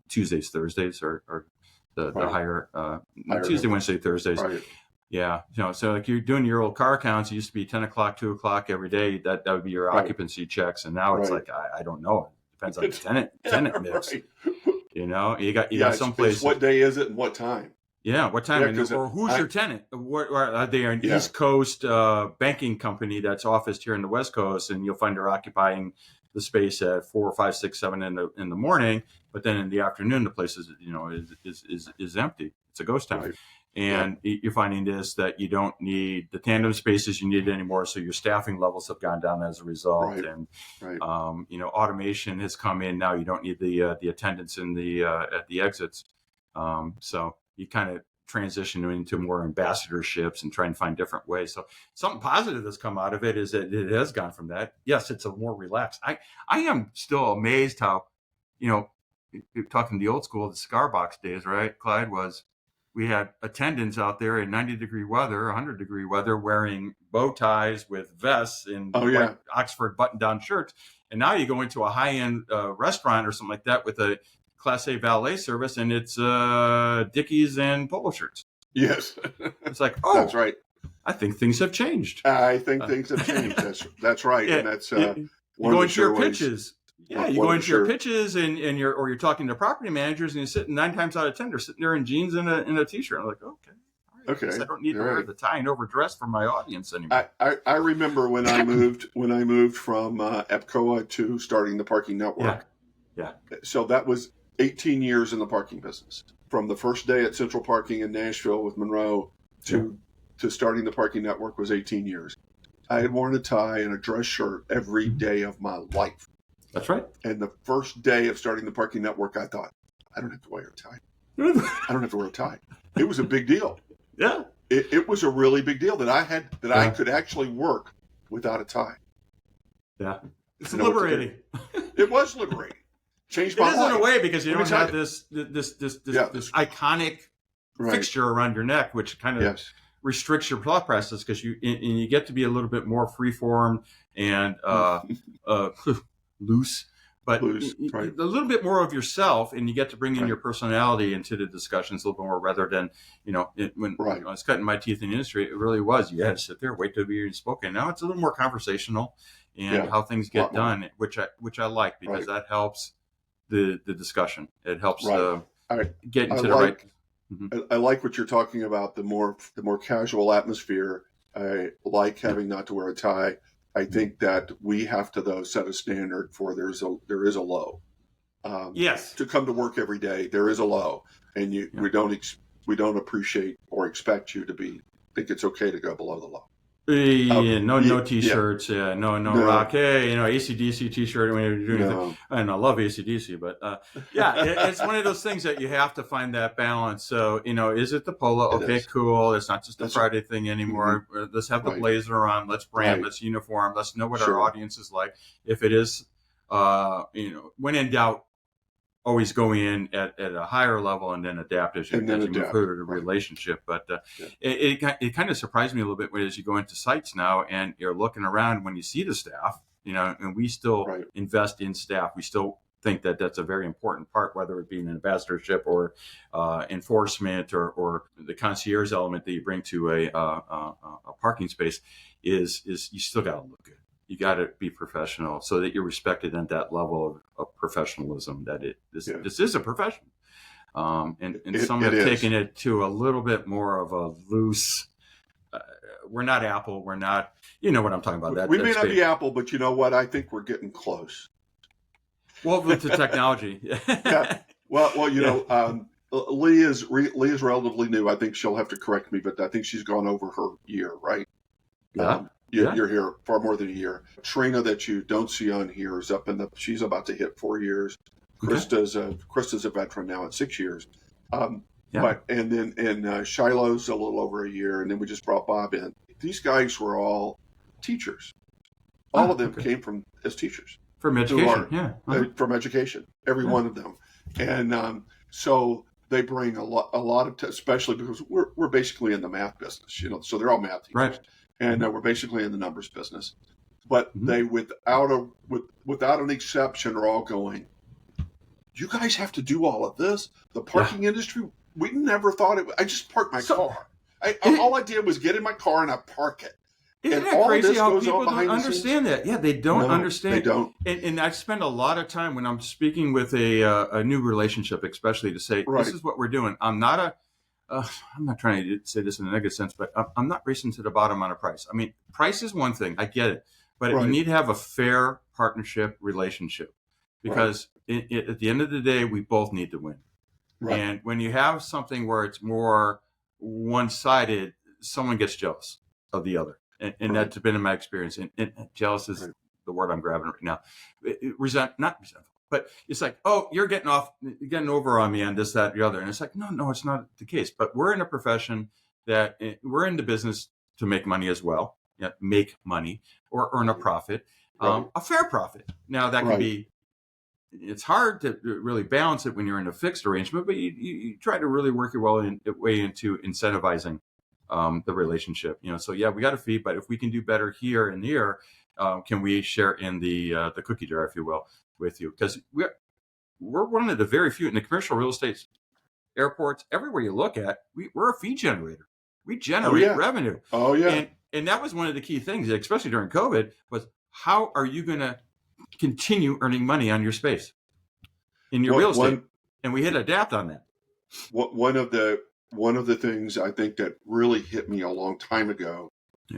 Tuesdays, Thursdays are the higher, Tuesday, Wednesday, Thursdays. Right. Yeah. So like you're doing your old car counts, it used to be 10 o'clock, 2 o'clock every day. That would be your occupancy checks. And now it's like, I don't know. It depends on the tenant mix. You got some places.
What day is it and what time?
Yeah, what time? Or who's your tenant? Are they an East Coast banking company that's officed here in the West Coast, and you'll find they're occupying the space at 4, 5, 6, 7 in the morning, but then in the afternoon the place is empty. It's a ghost town, and you're finding that you don't need the tandem spaces you need anymore. So your staffing levels have gone down as a result, and automation has come in now. You don't need the attendants in the at the exits, so you kind of transition into more ambassadorships and try and find different ways. So something positive that's come out of it is that it has gone from that. Yes, it's a more relaxed. I am still amazed how, you're talking the old school, the cigar box days, right? Clyde, we had attendants out there in 90-degree weather, 100-degree weather, wearing bow ties with vests and Oxford button-down shirts. And now you go into a high-end restaurant or something like that with a Class A valet service, and it's Dickies and polo shirts.
Yes.
It's like,
that's right.
I think things have changed.
I think things have changed. That's right. And that's
you go into your pitches. Yeah, you go into your pitches and you're talking to property managers, and you're sitting 9 times out of 10, they're sitting there in jeans and a t-shirt. I'm like, okay.
Okay.
I don't need to wear the tie and overdress for my audience anymore.
I remember when I moved from EPCOA to starting the parking network.
Yeah.
So that was 18 years in the parking business. from the first day at Central Parking in Nashville with Monroe to starting the parking network was 18 years. I had worn a tie and a dress shirt every day of my life.
That's right.
And the first day of starting the parking network, I thought, I don't have to wear a tie. I don't have to wear a tie. It was a big deal.
Yeah.
It was a really big deal that I could actually work without a tie.
Yeah. It's liberating.
It was liberating. Changed my life.
It is in a way, because you don't have this iconic fixture around your neck, which kind of restricts your thought process, because you get to be a little bit more freeform and loose, but a little bit more of yourself, and you get to bring in your personality into the discussions a little more, rather than, when I was cutting my teeth in the industry, it really was, you had to sit there, wait to be spoken. Now it's a little more conversational, and how things get done, which I like, because that helps the discussion. It helps get into the right.
I like what you're talking about. The more casual atmosphere. I like having not to wear a tie. I think that we have to, though, set a standard for there is a low. To come to work every day, there is a low, and we don't appreciate or expect you to think it's okay to go below the low.
No t-shirts, no rock. Hey, AC/DC t-shirt when you're doing anything. And I love AC/DC, but it's one of those things that you have to find that balance. So, is it the polo? Okay, cool. It's not just a Friday thing anymore. Let's have the blazer on. Let's brand. Let's uniform. Let's know what our audience is like. If it is, when in doubt, always going in at a higher level and then adapt as you move through the relationship. But it kind of surprised me a little bit as you go into sites now and you're looking around when you see the staff, and we still invest in staff. We still think that that's a very important part, whether it be an ambassadorship or enforcement or the concierge element that you bring to a parking space is you still got to look good. You got to be professional so that you're respected at that level of professionalism, that this is a profession. And some have taken it to a little bit more of a loose, we're not Apple, we're not, you know what I'm talking about.
We may not be Apple, but you know what? I think we're getting close.
Well, with the technology.
Well, Leigh is relatively new. I think she'll have to correct me, but I think she's gone over her year, right? You're here far more than a year. Trina, that you don't see on here, is she's about to hit 4 years. Krista's a veteran now at 6 years. But Shiloh's a little over a year, and then we just brought Bob in. These guys were all teachers. All of them came as teachers.
From education,
from education, every one of them. And so they bring a lot of, especially because we're basically in the math business, so they're all math teachers.
Right.
And we're basically in the numbers business. But they, without an exception, are all going, you guys have to do all of this? The parking industry, we never thought it. I just parked my car. All I did was get in my car and I park it.
Isn't that crazy how people don't understand that? Yeah, they don't understand. They don't. And I spend a lot of time when I'm speaking with a new relationship, especially, to say, this is what we're doing. I'm not trying to say this in a negative sense, but I'm not racing to the bottom on a price. I mean, price is one thing. I get it. But you need to have a fair partnership relationship, because at the end of the day, we both need to win. Right. And when you have something where it's more one-sided, someone gets jealous of the other. And that's been in my experience. And jealous is the word I'm grabbing right now. Not resentful. But it's like, oh, you're getting over on me on this, that, the other. And it's like, no, it's not the case. But we're in a profession that we're in the business to make money as well. Yeah, make money or earn a profit, a fair profit. Now, that can be, it's hard to really balance it when you're in a fixed arrangement, but you try to really work your way into incentivizing the relationship. So, we got a fee, but if we can do better here and there, can we share in the cookie jar, if you will, with you? Because we're one of the very few in the commercial real estate, airports, everywhere you look at, we're a fee generator. We generate revenue. Oh yeah. And that was one of the key things, especially during COVID, was how are you going to continue earning money on your space in your real estate? And we had to adapt on that.
One of the things I think that really hit me a long time ago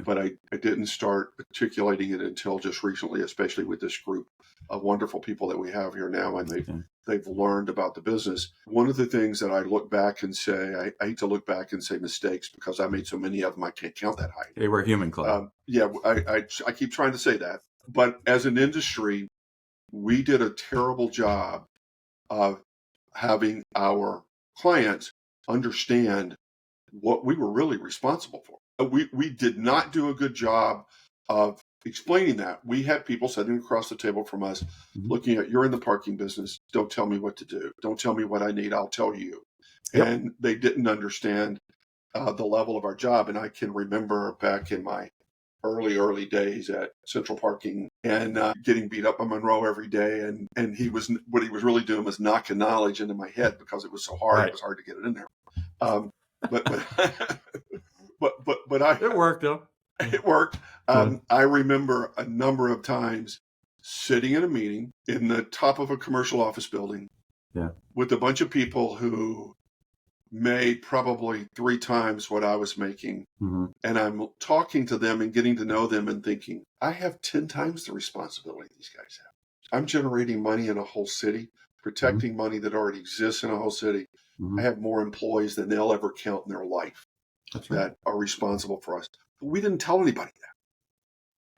but I didn't start articulating it until just recently, especially with this group of wonderful people that we have here now, and they've learned about the business. One of the things that I look back and say, I hate to look back and say mistakes because I made so many of them, I can't count that high.
Hey, we're human, Clyde.
I keep trying to say that. But as an industry, we did a terrible job of having our clients understand what we were really responsible for. We did not do a good job of explaining that. We had people sitting across the table from us looking at, you're in the parking business. Don't tell me what to do. Don't tell me what I need. I'll tell you. Yep. And they didn't understand the level of our job. And I can remember back in my early days at Central Parking and getting beat up by Monroe every day. And what he was really doing was knocking knowledge into my head because it was so hard. Right. It was hard to get it in there. But
it worked though.
It worked. I remember a number of times sitting in a meeting in the top of a commercial office building with a bunch of people who made probably 3 times what I was making. And I'm talking to them and getting to know them and thinking, I have 10 times the responsibility these guys have. I'm generating money in a whole city, protecting money that already exists in a whole city. I have more employees than they'll ever count in their life that are responsible for us. But we didn't tell anybody that.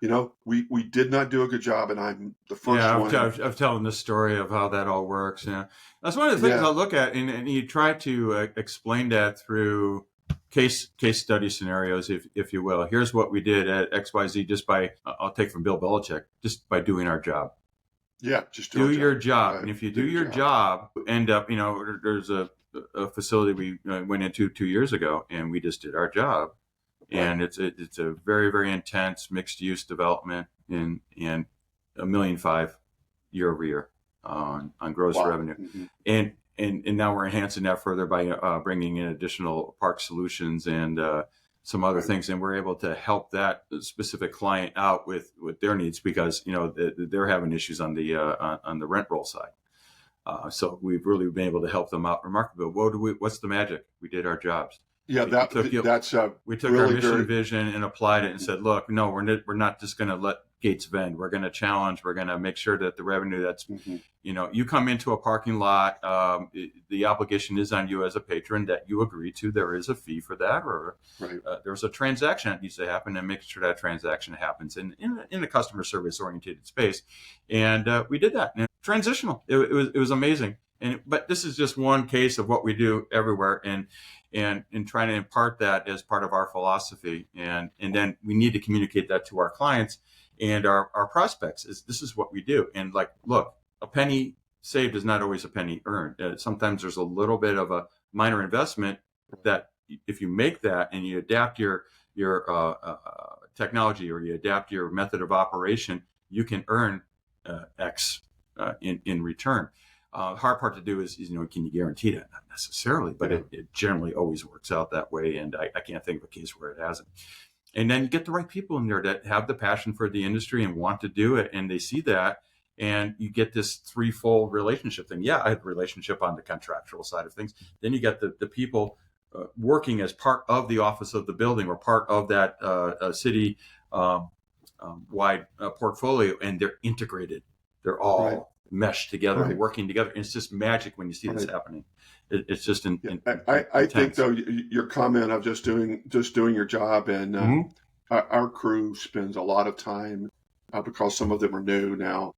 You know, we did not do a good job, and I'm the first one.
Of telling the story of how that all works. Yeah, that's one of the things I look at, and you try to explain that through case study scenarios, if you will. Here's what we did at XYZ just by, I'll take from Bill Belichick, just by doing our job.
Yeah, just
do your job. Right. And if you do your job, end up, there's a facility we went into 2 years ago, and we just did our job. And it's a very, very intense mixed use development and $1.5 million year over year on gross revenue. And now we're enhancing that further by bringing in additional park solutions and some other things. And we're able to help that specific client out with their needs because, they're having issues on the rent roll side. So we've really been able to help them out remarkably. What's the magic? We did our jobs.
Yeah, we
took our mission vision and applied it and said, look, no, we're not just going to let gates vend. We're going to challenge. We're going to make sure that the revenue that's, you come into a parking lot, the obligation is on you as a patron that you agree to. There is a fee for that, or there's a transaction that needs to happen, and make sure that transaction happens in a customer service oriented space. And we did that. And transitional. It was amazing. But this is just one case of what we do everywhere, and trying to impart that as part of our philosophy, and then we need to communicate that to our clients and our prospects. This is what we do, and look, a penny saved is not always a penny earned. Sometimes there's a little bit of a minor investment that if you make that and you adapt your technology or you adapt your method of operation, you can earn X in return. Hard part to do is, can you guarantee that? Not necessarily, but it generally always works out that way. And I can't think of a case where it hasn't. And then you get the right people in there that have the passion for the industry and want to do it. And they see that, and you get this threefold relationship thing. Yeah, I had a relationship on the contractual side of things. Then you get the people working as part of the office of the building or part of that city wide portfolio, and they're integrated. They're all meshed together and working together. And it's just magic when you see this happening. It's just
I think though your comment of just doing your job, and our crew spends a lot of time because some of them are new now,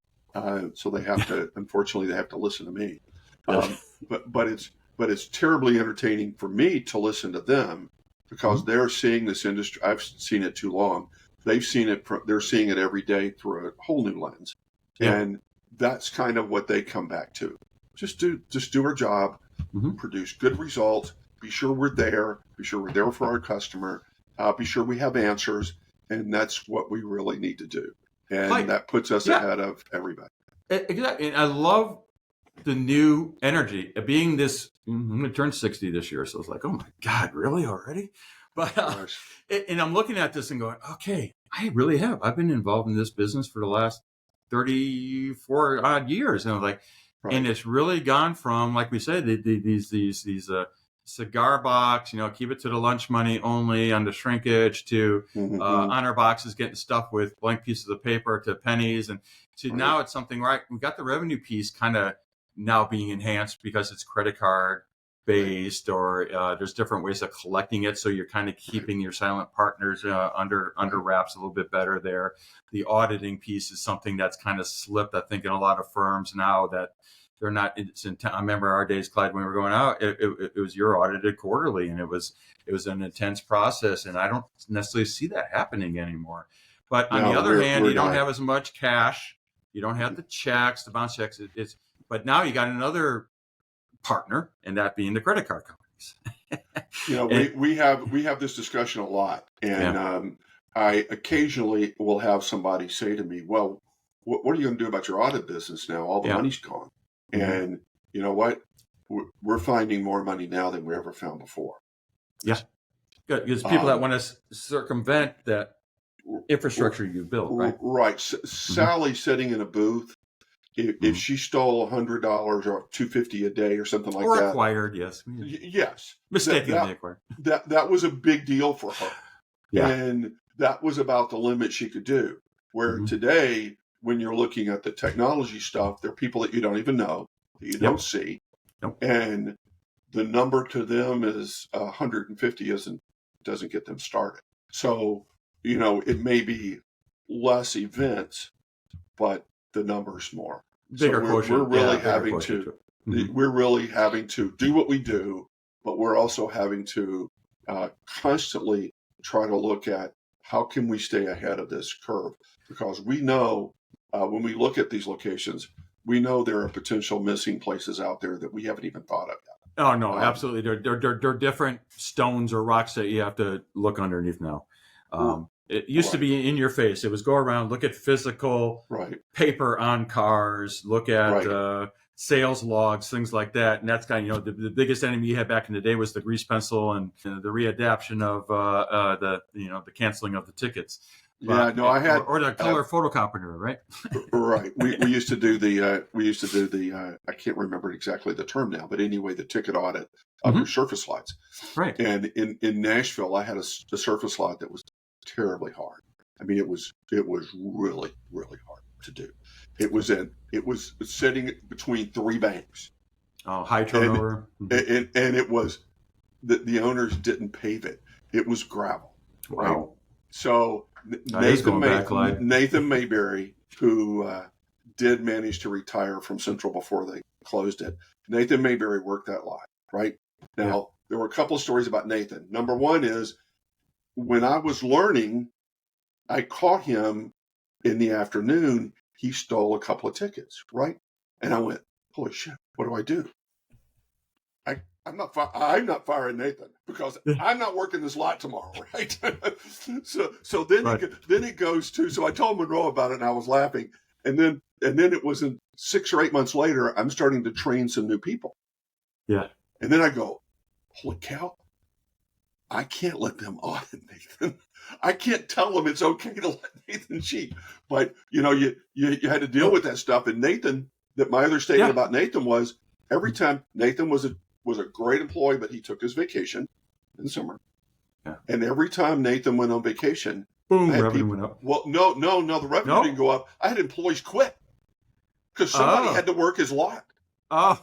so they have to unfortunately they have to listen to me. But it's terribly entertaining for me to listen to them because they're seeing this industry. I've seen it too long. They've seen it. They're seeing it every day through a whole new lens, and that's kind of what they come back to. Just do our job, produce good results, be sure we're there for our customer, be sure we have answers, and that's what we really need to do. And that puts us ahead of everybody.
Exactly. And I love the new energy of being this. I'm going to turn 60 this year, so it's like, oh my God, really already? But and I'm looking at this and going, okay, I really have. I've been involved in this business for the last 34 odd years, and I was like, and it's really gone from, like we said, these cigar box, keep it to the lunch money only on the shrinkage, to honor boxes getting stuffed with blank pieces of paper, to pennies. And to now it's something, right? We got the revenue piece kind of now being enhanced because it's credit card based, or there's different ways of collecting it. So you're kind of keeping your silent partners under wraps a little bit better there. The auditing piece is something that's kind of slipped, I think, in a lot of firms now, that they're not. I remember our days, Clyde, when we were going out, it was you're audited quarterly, and it was an intense process, and I don't necessarily see that happening anymore. But on the other hand, you don't have as much cash, you don't have the checks, the bounce checks. But now you got another partner, and that being the credit card companies.
We have this discussion a lot, and I occasionally will have somebody say to me, "Well, what are you going to do about your audit business now? All the money's gone." And you know what? We're finding more money now than we ever found before.
Yeah, good, because people that want to circumvent that infrastructure you built, right?
Right. Sally sitting in a booth, if she stole $100 or $250 a day or something like that,
or acquired, yes,
mistakenly
acquired.
That was a big deal for her,
yeah.
And that was about the limit she could do. Where today, when you're looking at the technology stuff, there are people that you don't even know, that you don't see.
Nope.
And the number to them is 150 doesn't get them started. So, it may be less events, but the number's more.
Bigger
so we're really having to we're really having to do what we do, but we're also having to constantly try to look at how can we stay ahead of this curve, because we know when we look at these locations, we know there are potential missing places out there that we haven't even thought of yet.
Oh no, absolutely. They're different stones or rocks that you have to look underneath now. It used to be in your face. It was go around, look at physical paper on cars, look at sales logs, things like that. And that's kind of, the biggest enemy you had back in the day was the grease pencil and the readaption of the canceling of the tickets.
I had
or the color photocopier, right?
Right. We used to do the I can't remember exactly the term now, but anyway, the ticket audit of your surface slides. Right. And in Nashville, I had a surface slide that was terribly hard. I mean, it was really, really hard to do. It was sitting between three banks.
Oh, high turnover.
And it was the owners didn't pave it. It was gravel.
Wow.
Right? So Nathan Mayberry, who did manage to retire from Central before they closed it. Nathan Mayberry worked that lot, right? Now, there were a couple of stories about Nathan. Number one is, when I was learning, I caught him in the afternoon. He stole a couple of tickets, right? And I went, holy shit, what do I do? I'm not firing Nathan, because I'm not working this lot tomorrow, right? so then it goes to, so I told Monroe about it and I was laughing. And then it wasn't 6 or 8 months later, I'm starting to train some new people.
Yeah.
And then I go, holy cow, I can't let them audit Nathan. I can't tell them it's okay to let Nathan cheat. But, you had to deal with that stuff. And Nathan, my other statement about Nathan was, every time Nathan was a great employee, but he took his vacation in the summer. Yeah. And every time Nathan went on vacation,
boom, revenue went up.
Well, no, the revenue didn't go up. I had employees quit because somebody had to work his lot. Oh.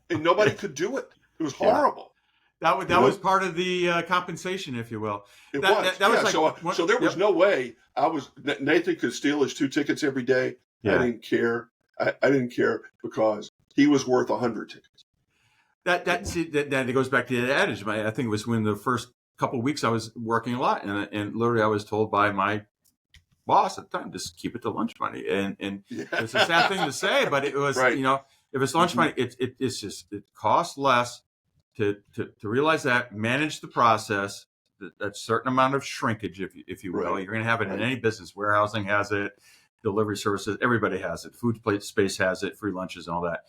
And nobody could do it. It was horrible.
That was part of the compensation, if you will.
So there was no way Nathan could steal his 2 tickets every day. Yeah. I didn't care. I didn't care, because he was worth 100 tickets.
That goes back to the adage. I think it was when the first couple of weeks I was working a lot, and literally I was told by my boss at the time, just keep it to lunch money. And it's a sad thing to say, but it was, if it's lunch money, it costs less to realize that, manage the process, that certain amount of shrinkage, if you will. You're going to have it in any business. Warehousing has it, delivery services, everybody has it, food plate space has it, free lunches and all that.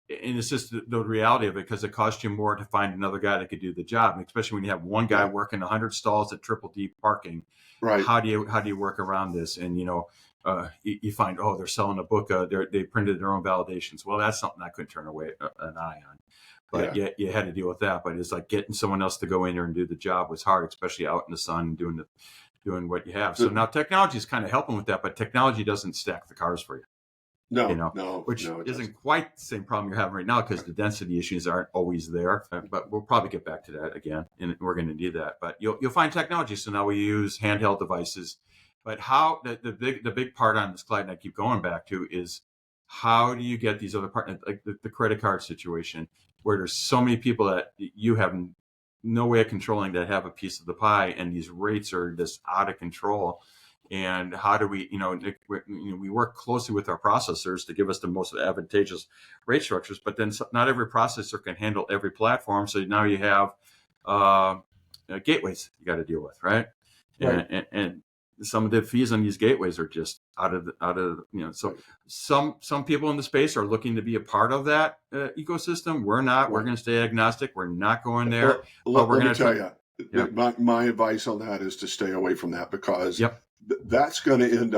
And it's just the reality of it, because it costs you more to find another guy that could do the job, and especially when you have one guy working 100 stalls at triple D parking. Right. How do you work around this? And you find, they're selling a book. They printed their own validations. Well, that's something I couldn't turn away an eye on. but
Yeah.
you had to deal with that. But it's like getting someone else to go in there and do the job was hard, especially out in the sun doing what you have. So now technology is kind of helping with that, but technology doesn't stack the cars for you.
No,
which
it
isn't quite the same problem you're having right now because the density issues aren't always there. But we'll probably get back to that again, and we're going to need that. But you'll find technology. So now we use handheld devices. But how the big part on this, Clyde, and I keep going back to, is how do you get these other partners, like the credit card situation, where there's so many people that you have no way of controlling that have a piece of the pie, and these rates are just out of control. And how do we, we work closely with our processors to give us the most advantageous rate structures, but then not every processor can handle every platform. So now you have gateways you got to deal with, right? And some of the fees on these gateways are just out of so some people in the space are looking to be a part of that ecosystem. We're not. We're going to stay agnostic. We're not going there.
Let me tell you, my advice on that is to stay away from that, because that's going to end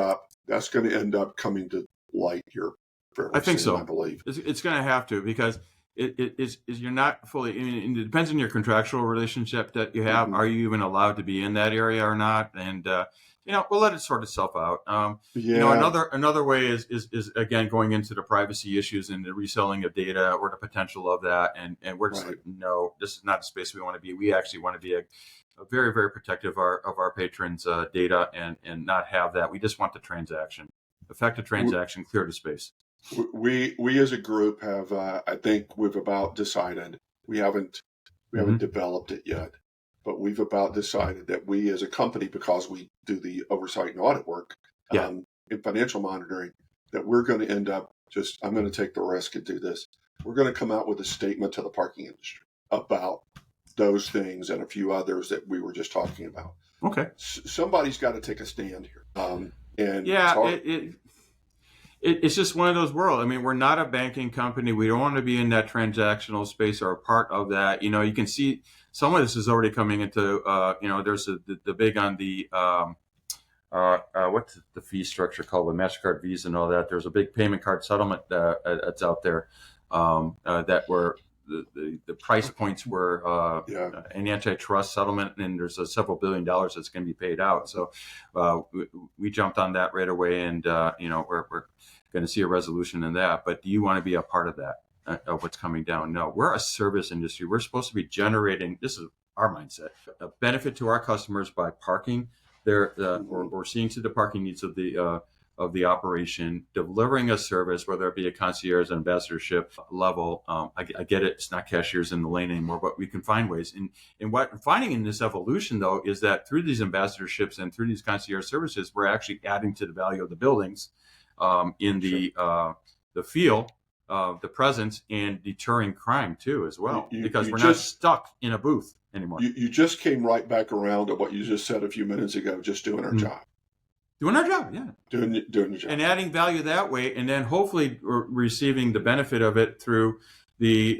up coming to light here fairly
I think
soon,
so.
I believe
it's going to have to, because it is you're not fully. I mean, it depends on your contractual relationship that you have. Are you even allowed to be in that area or not? And we'll let it sort itself out. Another way is again going into the privacy issues and the reselling of data or the potential of that. And we're just like, no, this is not a space we want to be. We actually want to be a very, very protective of our patrons' data and not have that. We just want the transaction, effective transaction, clear the space.
We as a group have, I think we've about decided, we haven't developed it yet, but we've about decided that we as a company, because we do the oversight and audit work in financial monitoring, that we're going to end up I'm going to take the risk and do this. We're going to come out with a statement to the parking industry about those things and a few others that we were just talking about.
Okay.
Somebody's got to take a stand here.
It's just one of those worlds. I mean, we're not a banking company. We don't want to be in that transactional space or a part of that. You can see some of this is already coming into, there's the big on the, what's the fee structure called with MasterCard, Visa, and all that. There's a big payment card settlement that's out there that were the price points were an antitrust settlement, and there's several $1 billion that's going to be paid out. So we jumped on that right away, and we're going to see a resolution in that. But do you want to be a part of that, of what's coming down? No, we're a service industry. We're supposed to be generating, this is our mindset, a benefit to our customers by parking their or seeing to the parking needs of the operation, delivering a service, whether it be a concierge, ambassadorship level. I get it. It's not cashiers in the lane anymore, but we can find ways. And what I'm finding in this evolution, though, is that through these ambassadorships and through these concierge services, we're actually adding to the value of the buildings in the feel, the presence, and deterring crime, too, as well, because we're not stuck in a booth anymore.
You just came right back around to what you just said a few minutes ago, just doing our job.
Doing our job, yeah.
Doing the job.
And adding value that way, and then hopefully receiving the benefit of it through the,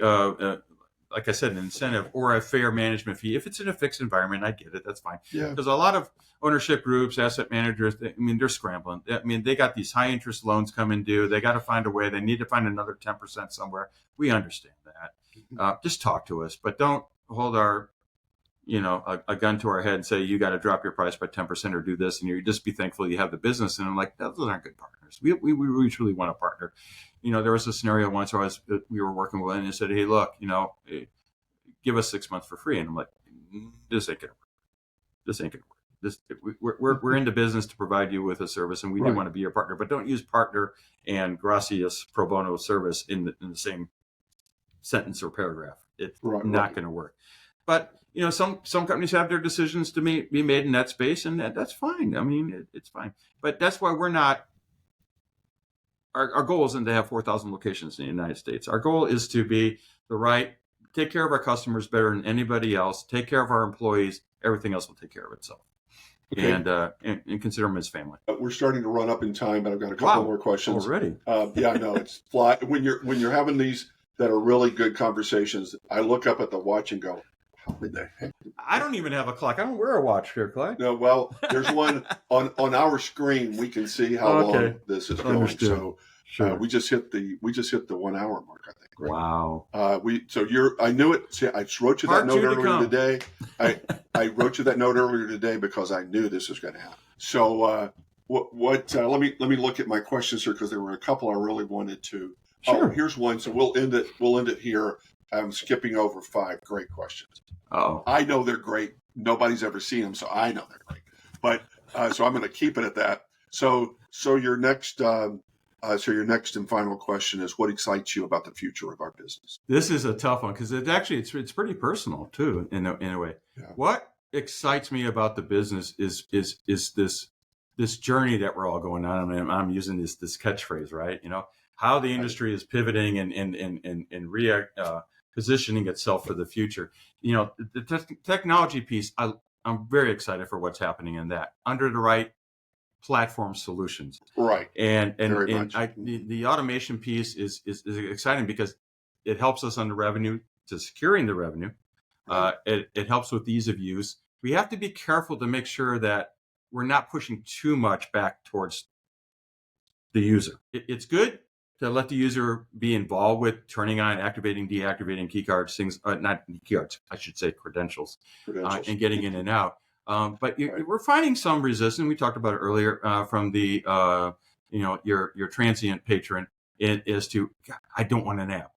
like I said, an incentive or a fair management fee. If it's in a fixed environment, I get it, that's fine.
Yeah.
Because a lot of ownership groups, asset managers, they're scrambling. They got these high interest loans coming due. They got to find a way. They need to find another 10% somewhere. We understand that. Just talk to us, but don't hold our a gun to our head and say, you got to drop your price by 10% or do this. And you just be thankful you have the business. And I'm like, those aren't good partners. We really truly want to partner. There was a scenario once where we were working with, and they said, hey, look, give us 6 months for free. And I'm like, this ain't going to work. This ain't going to work. We're into business to provide you with a service, and we do want to be your partner, but don't use partner and gracias pro bono service in the same sentence or paragraph. It's not going to work. But some companies have their decisions to be made in that space, and that's fine. I mean, it's fine. But that's why we're not. Our goal isn't to have 4,000 locations in the United States. Our goal is to be take care of our customers better than anybody else. Take care of our employees. Everything else will take care of itself. Okay. And consider them as family.
We're starting to run up in time, but I've got a couple more questions
already.
Yeah, I know it's fly when you're having these that are really good conversations. I look up at the watch and go, how in the heck?
I don't even have a clock. I don't wear a watch here, Clyde.
No, well, there's one on our screen. We can see how long this is going. So
Sure.
We just hit the 1 hour mark, I think. Right?
Wow.
I knew it. See, I wrote you that note earlier today. I wrote you that note earlier today because I knew this was going to happen. So let me look at my questions here, because there were a couple I really wanted to.
Sure.
Oh, here's one. So we'll end it here. I'm skipping over 5 great questions.
Oh.
I know they're great. Nobody's ever seen them, so I know they're great. But so I'm going to keep it at that. So your next and final question is, what excites you about the future of our business?
This is a tough one, because it's pretty personal too, in a way.
Yeah.
What excites me about the business is this journey that we're all going on. I mean, I'm using this catchphrase, right? How the industry is pivoting and positioning itself for the future. The technology piece, I'm very excited for what's happening in that, under the right platform solutions.
Right.
And the automation piece is exciting, because it helps us on the revenue, to securing the revenue.
Right.
It helps with ease of use. We have to be careful to make sure that we're not pushing too much back towards the user. It's good to let the user be involved with turning on, activating, deactivating key cards, things, not key cards, I should say credentials. And getting in and out. But we're finding some resistance. We talked about it earlier from the your transient patron, is to, I don't want an app.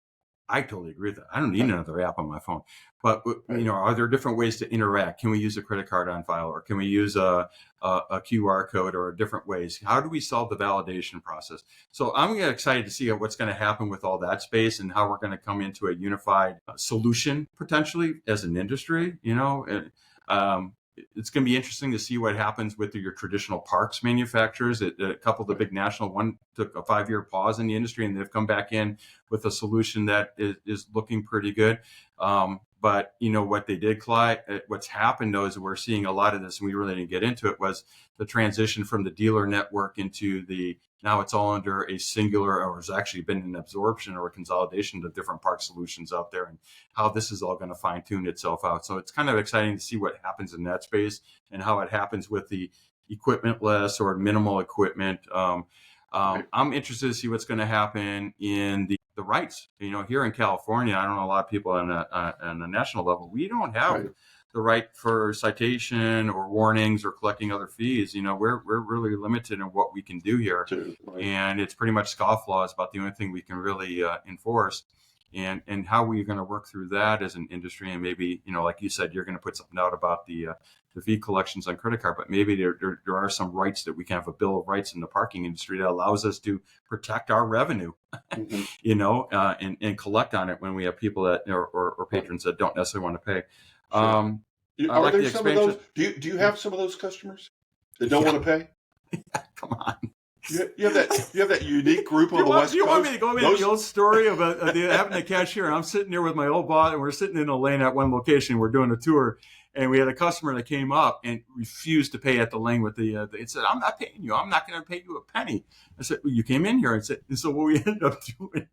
I totally agree with that. I don't need another app on my phone. But are there different ways to interact? Can we use a credit card on file, or can we use a QR code, or different ways? How do we solve the validation process? So I'm excited to see what's going to happen with all that space, and how we're going to come into a unified solution potentially as an industry. It's going to be interesting to see what happens with your traditional parks manufacturers. A couple of the big national, one took a 5-year pause in the industry, and they've come back in with a solution that is looking pretty good. But what they did, Clyde, what's happened though is we're seeing a lot of this, and we really didn't get into it, was the transition from the dealer network into now it's all under a singular, or has actually been an absorption or a consolidation of different park solutions out there, and how this is all going to fine tune itself out. So it's kind of exciting to see what happens in that space, and how it happens with the equipment-less or minimal equipment. I'm interested to see what's going to happen in the rights. Here in California, I don't know a lot of people on a national level, we don't have the right for citation or warnings or collecting other fees. We're really limited in what we can do here. And it's pretty much scofflaw is about the only thing we can really enforce. And how we're going to work through that as an industry. And maybe, like you said, you're going to put something out about the fee collections on credit card, but maybe there are some rights that we can have, a bill of rights in the parking industry that allows us to protect our revenue, and collect on it when we have people that, or patrons that don't necessarily want to pay.
Are there some of those? Do you have some of those customers that don't want to pay?
Come on.
You have that unique group on the West Coast.
You want me to go into the old story about having a cashier? I'm sitting there with my old boss, and we're sitting in a lane at one location. We're doing a tour, and we had a customer that came up and refused to pay at the lane with it said, "I'm not paying you. I'm not going to pay you a penny." I said, "Well, you came in here," and so what we ended up doing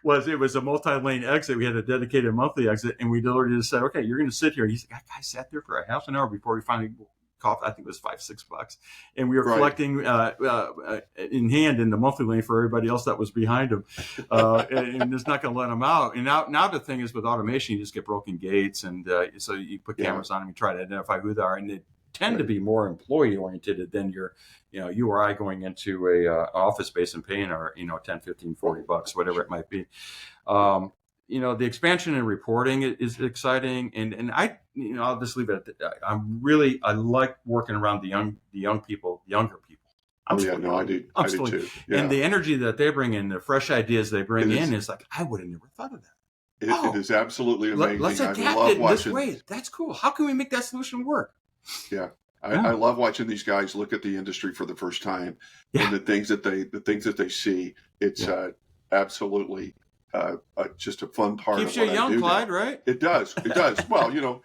was, it was a multi-lane exit. We had a dedicated monthly exit, and we literally just said, "Okay, you're going to sit here." And he's like, "I sat there for a half an hour before we finally." Cough, I think it was $5-6, and we were collecting in hand in the monthly lane for everybody else that was behind him, and just not going to let them out. And now the thing is, with automation, you just get broken gates, and so you put cameras on them and try to identify who they are, and they tend to be more employee oriented than you or I going into a office space and paying our $10, $15, $40, whatever it might be. The expansion in reporting is exciting, and I'll just leave it at that. I like working around the younger people.
I do too. Yeah.
And the energy that they bring in, the fresh ideas they bring in, is like, I would have never thought of that.
It is absolutely amazing.
Let's adapt it this way. That's cool. How can we make that solution work?
Yeah. I love watching these guys look at the industry for the first time, and the things that they see. It's absolutely just a fun part.
Keeps
of what
you young,
I do
Clyde,
now.
right?
It does. Well,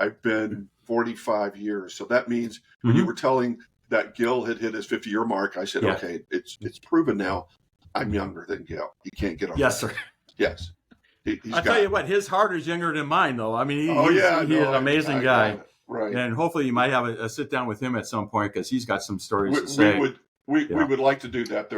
I've been 45 years, so that means when you were telling that Gil had hit his 50-year mark, I said, okay, it's proven now. I'm younger than Gil. He can't get on.
Yes, sir.
Yes.
I'll tell you what, his heart is younger than mine, though. I mean, he's an amazing guy.
Right.
And hopefully you might have a sit down with him at some point, because he's got some stories to say.
We would like to do that.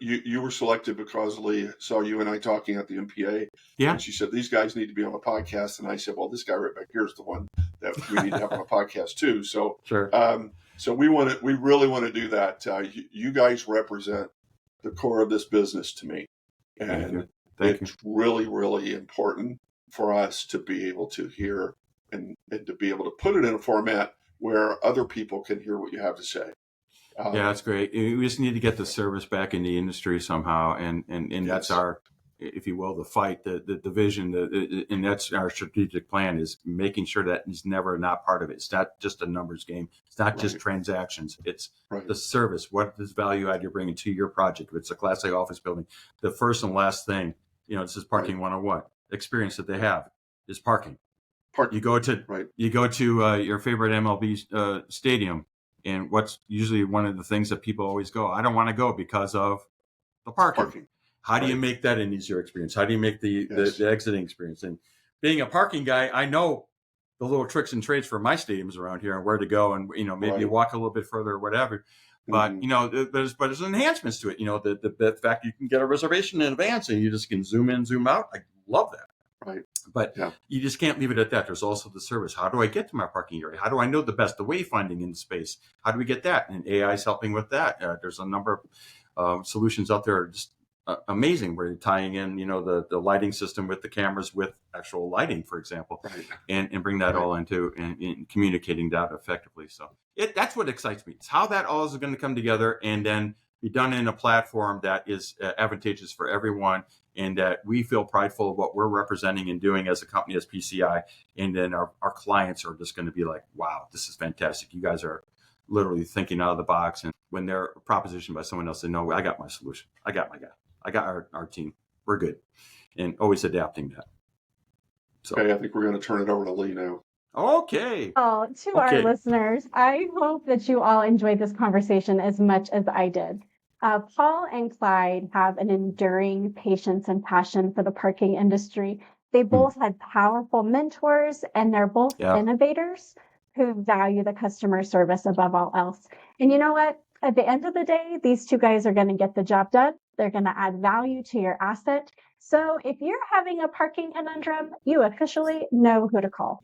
You were selected because Leigh saw you and I talking at the MPA.
Yeah.
And she said, these guys need to be on a podcast. And I said, well, this guy right back here is the one that we need to have on a podcast too. So,
sure.
So we really want to do that. You guys represent the core of this business to me. And it's really, really important for us to be able to hear and to be able to put it in a format where other people can hear what you have to say.
Yeah, that's great. We just need to get the service back in the industry somehow, and yes. That's our, if you will, the fight, the vision, and that's our strategic plan, is making sure that is never not part of it. It's not just a numbers game. It's not just transactions. It's the service. What is value add you're bringing to your project? If it's a Class A office building, the first and last thing, this is parking 101. Experience that they have is parking. You go to your favorite MLB stadium. And what's usually one of the things that people always go, I don't want to go because of the parking. How do you make that an easier experience? How do you make the exiting experience? And being a parking guy, I know the little tricks and trades for my stadiums around here and where to go, and maybe walk a little bit further or whatever. But there's enhancements to it. The fact you can get a reservation in advance and you just can zoom in, zoom out. I love that.
Right.
But you just can't leave it at that. There's also the service. How do I get to my parking area? How do I know the best, the wayfinding in space? How do we get that? And AI is helping with that. There's a number of solutions out there just amazing, where you're tying in, the lighting system with the cameras with actual lighting, for example, and bring that all into and communicating that effectively. So that's what excites me. It's how that all is going to come together and then be done in a platform that is advantageous for everyone, and that we feel prideful of what we're representing and doing as a company, as PCI. And then our clients are just going to be like, wow, this is fantastic. You guys are literally thinking out of the box. And when they're propositioned by someone else, they know, I got my solution. I got my guy. I got our team. We're good. And always adapting that. So,
okay, I think we're going to turn it over to Leigh now.
Okay.
Oh, to our listeners, I hope that you all enjoyed this conversation as much as I did. Paul and Clyde have an enduring patience and passion for the parking industry. They both had powerful mentors, and they're both innovators who value the customer service above all else. And you know what? At the end of the day, these two guys are going to get the job done. They're going to add value to your asset. So if you're having a parking conundrum, you officially know who to call.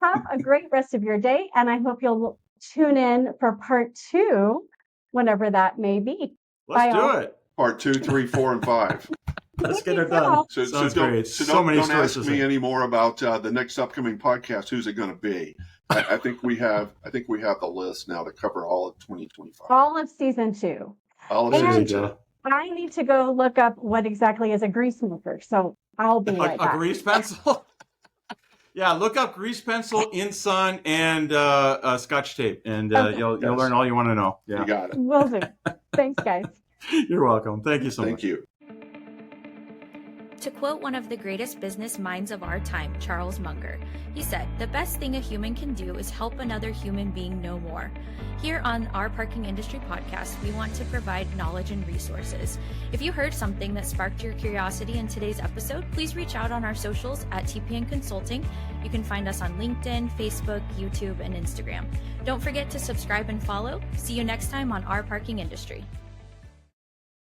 Have a great rest of your day, and I hope you'll tune in for part 2, whenever that may be.
Let's do it.
Part 2, 3, 4, and 5.
Let's get it done.
So don't ask me any more about the next upcoming podcast. Who's it going to be? I think we have the list now to cover all of 2025.
All of season 2.
All of season 2.
I need to go look up what exactly is a grease maker, so I'll be right back.
A grease pencil? Yeah, look up grease pencil, InSun, and Scotch tape, and you'll learn all you want to know. Yeah.
You got it.
Will do. Thanks, guys.
You're welcome. Thank you so much.
Thank you.
To quote one of the greatest business minds of our time, Charles Munger, he said, "The best thing a human can do is help another human being know more." Here on our Parking Industry Podcast, we want to provide knowledge and resources. If you heard something that sparked your curiosity in today's episode, please reach out on our socials at TPN Consulting. You can find us on LinkedIn, Facebook, YouTube, and Instagram. Don't forget to subscribe and follow. See you next time on Our Parking Industry.